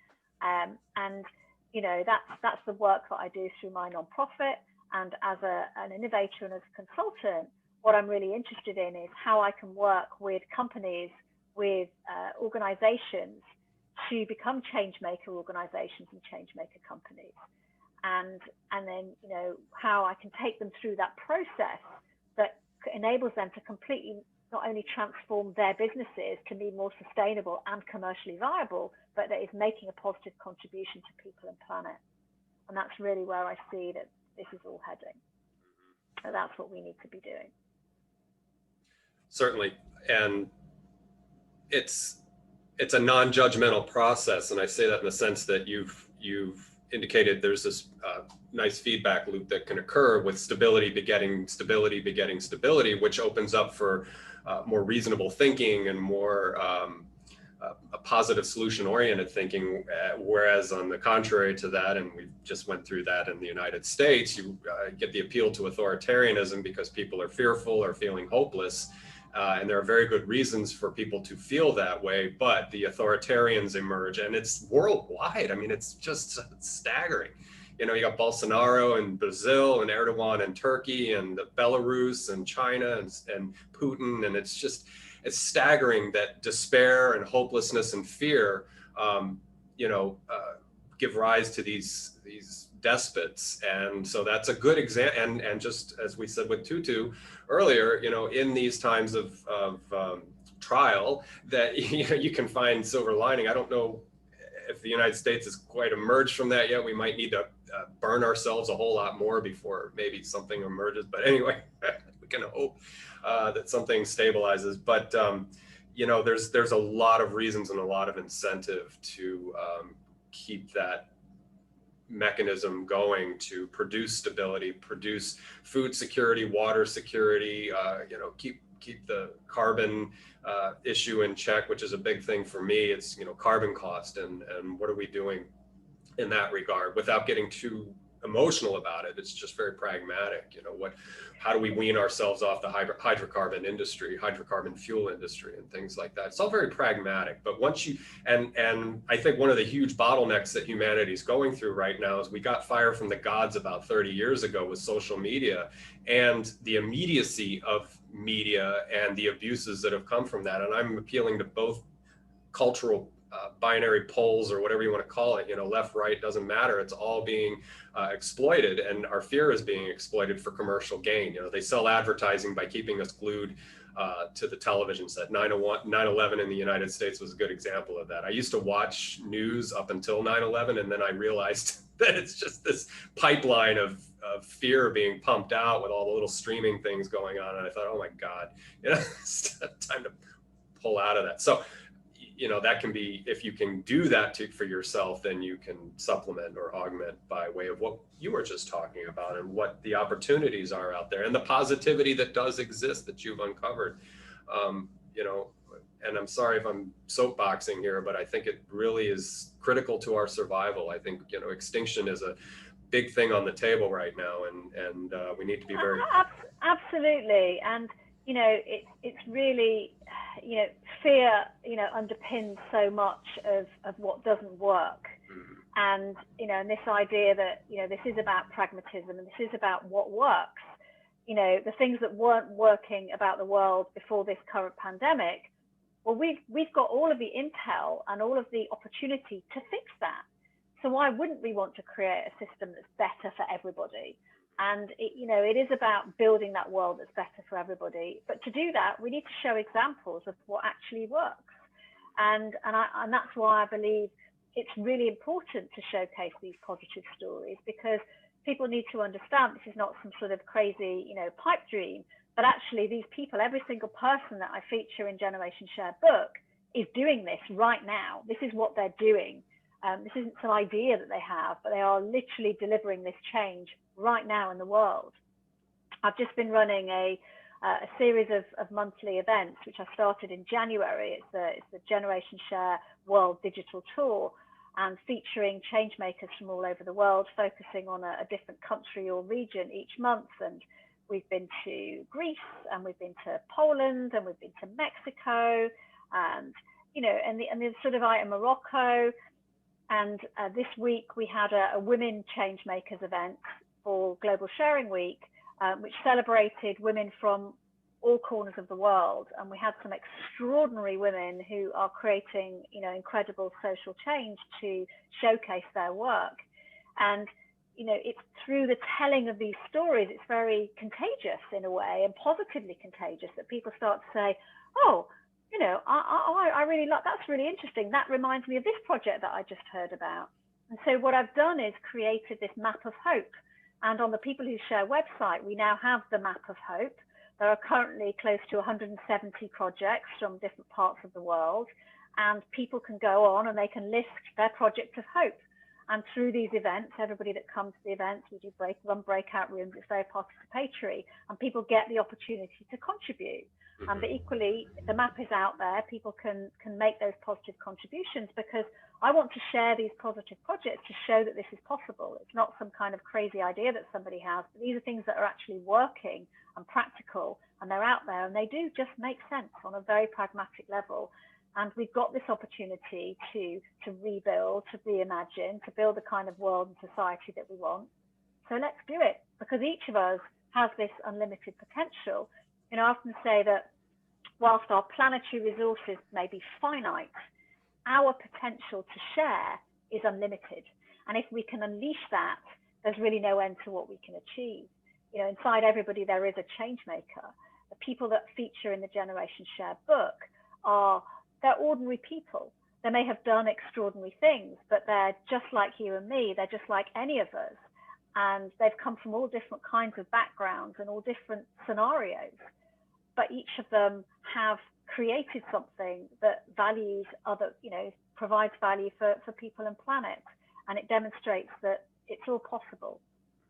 That's the work that I do through my nonprofit, and as an innovator and as a consultant, what I'm really interested in is how I can work with companies, with organizations to become change maker organizations and change maker companies, and then how I can take them through that process that enables them to completely not only transform their businesses to be more sustainable and commercially viable, but that is making a positive contribution to people and planet. And that's really where I see that this is all heading. So that's what we need to be doing. Certainly. And it's a non-judgmental process. And I say that in the sense that you've indicated there's this nice feedback loop that can occur with stability begetting stability begetting stability, which opens up for more reasonable thinking and more a positive solution-oriented thinking. Whereas on the contrary to that, and we just went through that in the United States, you get the appeal to authoritarianism because people are fearful or feeling hopeless. And there are very good reasons for people to feel that way, but the authoritarians emerge, and it's worldwide. I mean, it's just staggering. You know, you got Bolsonaro in Brazil and Erdogan in Turkey and Belarus and China and Putin. And it's staggering that despair and hopelessness and fear, give rise to these despots. And so that's a good example. And just as we said with Tutu earlier, you know, in these times of trial, that you can find silver lining. I don't know if the United States has quite emerged from that yet. We might need to burn ourselves a whole lot more before maybe something emerges. But anyway, we can hope that something stabilizes. But there's a lot of reasons and a lot of incentive to keep that mechanism going, to produce stability, produce food security, water security, keep the carbon issue in check, which is a big thing for me. It's, carbon cost and what are we doing in that regard without getting too emotional about it. It's just very pragmatic. How do we wean ourselves off the hydrocarbon industry, hydrocarbon fuel industry, and things like that? It's all very pragmatic. But once you, and I think one of the huge bottlenecks that humanity is going through right now is we got fire from the gods about 30 years ago with social media and the immediacy of media and the abuses that have come from that. And I'm appealing to both cultural binary poles, or whatever you want to call it, left, right, doesn't matter. It's all being exploited, and our fear is being exploited for commercial gain. They sell advertising by keeping us glued to the television set. 9/11 in the United States was a good example of that. I used to watch news up until 9/11, and then I realized that it's just this pipeline of fear being pumped out with all the little streaming things going on. And I thought, oh my God, it's time to pull out of that. So that can be, if you can do that for yourself, then you can supplement or augment by way of what you were just talking about and what the opportunities are out there and the positivity that does exist that you've uncovered. And I'm sorry if I'm soapboxing here, but I think it really is critical to our survival. I think, extinction is a big thing on the table right now, and we need to be very... Absolutely. And it's really, fear, underpins so much of what doesn't work. Mm-hmm. And this idea that, this is about pragmatism and this is about what works. The things that weren't working about the world before this current pandemic, well, we've got all of the intel and all of the opportunity to fix that. So why wouldn't we want to create a system that's better for everybody? And it is about building that world that's better for everybody. But to do that, we need to show examples of what actually works. And that's why I believe it's really important to showcase these positive stories, because people need to understand this is not some sort of crazy, pipe dream, but actually these people, every single person that I feature in Generation Share book is doing this right now. This is what they're doing. This isn't some idea that they have, but they are literally delivering this change right now in the world. I've just been running a series of monthly events, which I started in January. It's the Generation Share World Digital Tour, and featuring change makers from all over the world, focusing on a different country or region each month. And we've been to Greece, and we've been to Poland, and we've been to Mexico, and and the sort of Morocco. And this week we had a Women Changemakers event for Global Sharing Week, which celebrated women from all corners of the world. And we had some extraordinary women who are creating, incredible social change to showcase their work. And, it's through the telling of these stories, it's very contagious in a way, and positively contagious, that people start to say, oh, I really like, that's really interesting. That reminds me of this project that I just heard about. And so what I've done is created this map of hope. And on the People Who Share website, we now have the map of hope. There are currently close to 170 projects from different parts of the world. And people can go on and they can list their project of hope. And through these events, everybody that comes to the events, we do run breakout rooms, it's very participatory, and people get the opportunity to contribute. Mm-hmm. But equally, the map is out there, people can make those positive contributions, because I want to share these positive projects to show that this is possible. It's not some kind of crazy idea that somebody has, but these are things that are actually working and practical, and they're out there, and they do just make sense on a very pragmatic level. And we've got this opportunity to rebuild, to reimagine, to build the kind of world and society that we want. So let's do it, because each of us has this unlimited potential. I often say that whilst our planetary resources may be finite, our potential to share is unlimited. And if we can unleash that, there's really no end to what we can achieve. Inside everybody, there is a change maker. The people that feature in the Generation Share book they're ordinary people. They may have done extraordinary things, but they're just like you and me. They're just like any of us. And they've come from all different kinds of backgrounds and all different scenarios. But each of them have created something that values provides value for people and planet. And it demonstrates that it's all possible.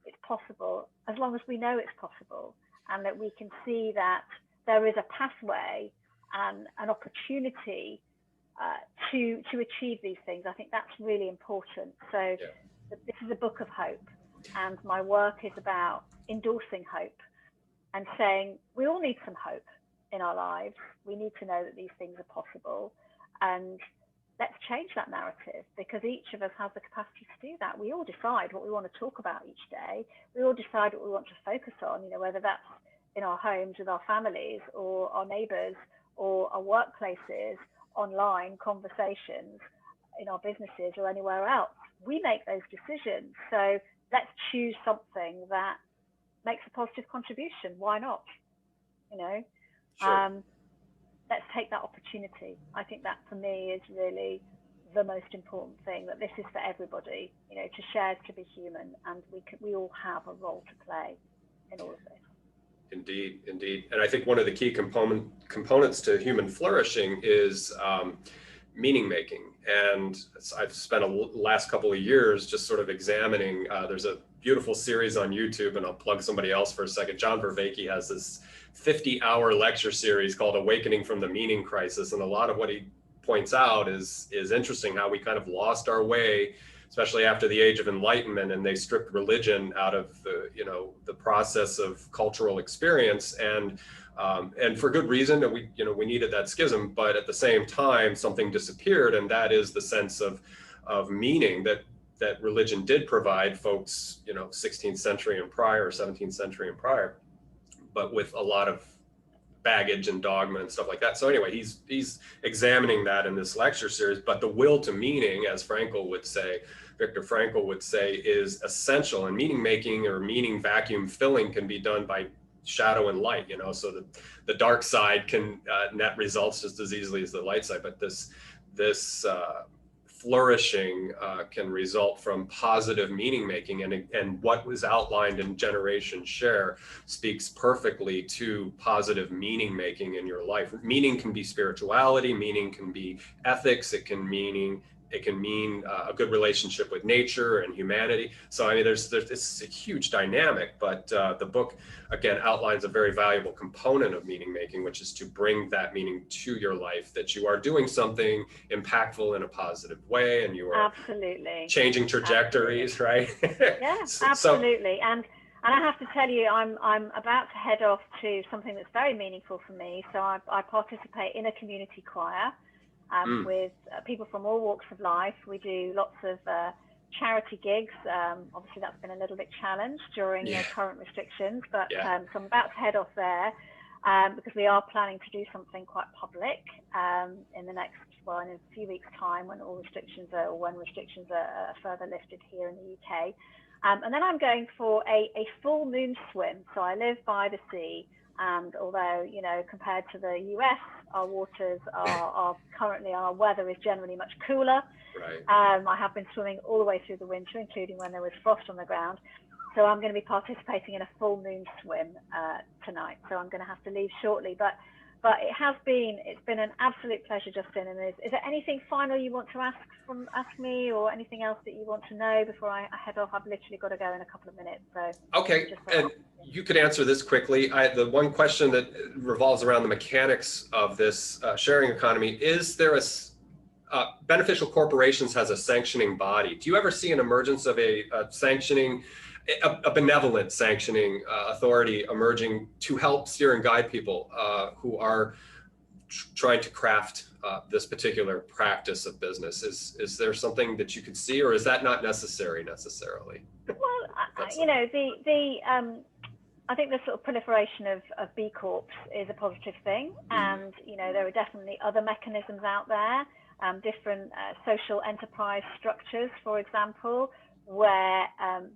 It's possible as long as we know it's possible, and that we can see that there is a pathway and an opportunity to achieve these things. I think that's really important. So this is a book of hope, and my work is about endorsing hope and saying we all need some hope in our lives. We need to know that these things are possible, and let's change that narrative, because each of us has the capacity to do that. We all decide what we want to talk about each day. We all decide what we want to focus on, whether that's in our homes with our families, or our neighbors, or our workplaces, online conversations, in our businesses, or anywhere else. We make those decisions. So let's choose something that makes a positive contribution. Why not? Sure. Let's take that opportunity. I think that for me is really the most important thing, that this is for everybody. To share is to be human, and we all have a role to play in all of this. Indeed. And I think one of the key components to human flourishing is meaning making. And I've spent the last couple of years just sort of examining, there's a beautiful series on YouTube, and I'll plug somebody else for a second. John Vervaeke has this 50-hour lecture series called Awakening from the Meaning Crisis. And a lot of what he points out is interesting, how we kind of lost our way, especially after the Age of Enlightenment, and they stripped religion out of the process of cultural experience, and for good reason. And we needed that schism, but at the same time, something disappeared, and that is the sense of meaning that religion did provide folks, 16th century and prior, 17th century and prior, but with a lot of baggage and dogma and stuff like that. So anyway, he's examining that in this lecture series. But the will to meaning, as Viktor Frankl would say, is essential. And meaning making or meaning vacuum filling can be done by shadow and light, so the dark side can net results just as easily as the light side. But this flourishing can result from positive meaning making, and what was outlined in Generation Share speaks perfectly to positive meaning making in your life. Meaning can be spirituality, meaning can be ethics, it can mean a good relationship with nature and humanity. So there's this a huge dynamic, but the book again outlines a very valuable component of meaning making, which is to bring that meaning to your life, that you are doing something impactful in a positive way, and you are absolutely changing trajectories, absolutely. Right? Yeah, absolutely. And I have to tell you, I'm about to head off to something that's very meaningful for me. So I participate in a community choir with people from all walks of life. We do lots of charity gigs. Obviously, that's been a little bit challenged during the current restrictions, but so I'm about to head off there because we are planning to do something quite public in a few weeks' time, when restrictions are further lifted here in the UK. And then I'm going for a full moon swim. So I live by the sea. And although, you know, compared to the US, our waters are currently, our weather is generally much cooler. Right. I have been swimming all the way through the winter, including when there was frost on the ground. So I'm going to be participating in a full moon swim tonight. So I'm going to have to leave shortly. But it's been an absolute pleasure, Justin. And is there anything final you want to ask me, or anything else that you want to know before I head off? I've literally got to go in a couple of minutes. So okay, and you could answer this quickly. The one question that revolves around the mechanics of this sharing economy: is there a beneficial corporations has a sanctioning body? Do you ever see an emergence of a sanctioning? A benevolent sanctioning authority emerging to help steer and guide people who are trying to craft this particular practice of business? Is there something that you could see, or is that not necessarily? Well, you know, I think the sort of proliferation of B Corps is a positive thing, and you know, there are definitely other mechanisms out there, different social enterprise structures, for example, where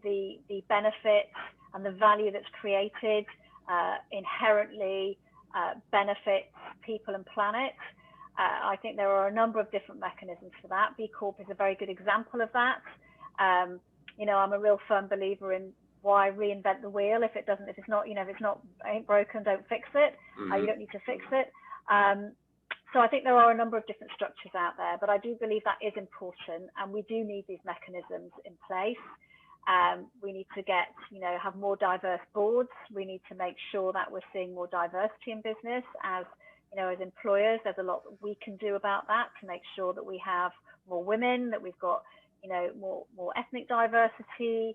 the benefits and the value that's created inherently benefits people and planet. I think there are a number of different mechanisms for that. B Corp is a very good example of that. You know, I'm a real firm believer in why reinvent the wheel if it's not ain't broken, don't fix it. You don't need to fix it. So I think there are a number of different structures out there, but I do believe that is important, and we do need these mechanisms in place. We need to have more diverse boards. We need to make sure that we're seeing more diversity in business. As you know, as employers, there's a lot that we can do about that to make sure that we have more women, that we've got, you know, more ethnic diversity,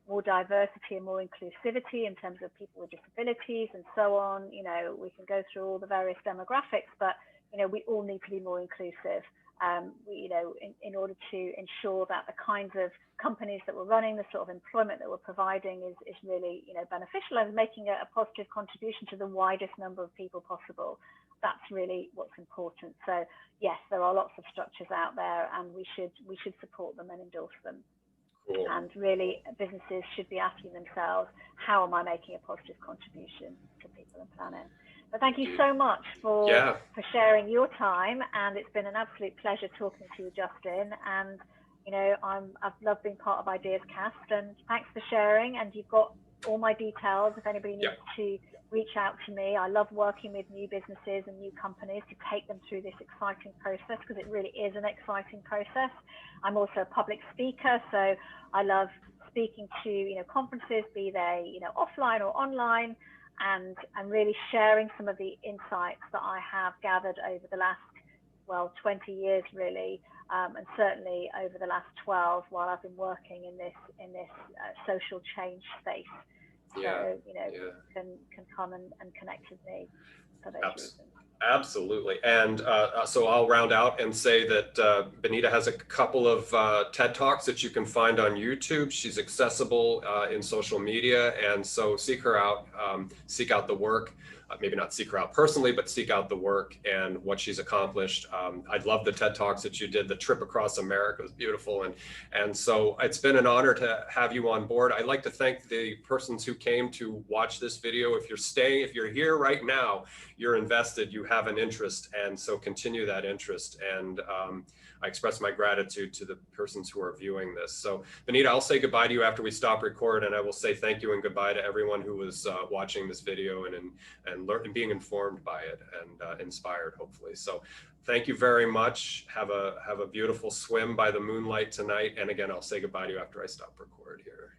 more diversity and more inclusivity in terms of people with disabilities and so on. You know, we can go through all the various demographics, but, you know, we all need to be more inclusive, in order to ensure that the kinds of companies that we're running, the sort of employment that we're providing is really, you know, beneficial and making a positive contribution to the widest number of people possible. That's really what's important. So yes, there are lots of structures out there, and we should support them and endorse them. Cool. And really, businesses should be asking themselves, how am I making a positive contribution to people and planet? But thank you so much for sharing your time, and it's been an absolute pleasure talking to you, Justin. And you know, I've loved being part of Ideas Cast, and thanks for sharing. And you've got all my details if anybody needs to reach out to me. I love working with new businesses and new companies to take them through this exciting process, because it really is an exciting process. I'm also a public speaker, so I love speaking to, you know, conferences, be they, you know, offline or online, and really sharing some of the insights that I have gathered over the last, 20 years really, and certainly over the last 12 while I've been working in this social change space. So, you know, can come and connect with me for those reasons. Absolutely. And so I'll round out and say that Benita has a couple of TED Talks that you can find on YouTube. She's accessible in social media. And so seek her out, seek out the work. Maybe not seek her out personally, but seek out the work and what she's accomplished. I'd love the TED Talks that you did. The trip across America was beautiful. And so it's been an honor to have you on board. I'd like to thank the persons who came to watch this video. If you're here right now, you're invested, you have an interest, and so continue that interest. And I express my gratitude to the persons who are viewing this. So Benita, I'll say goodbye to you after we stop record, and I will say thank you and goodbye to everyone who was watching this video and being informed by it and inspired, hopefully. So thank you very much. Have a beautiful swim by the moonlight tonight. And again, I'll say goodbye to you after I stop record here.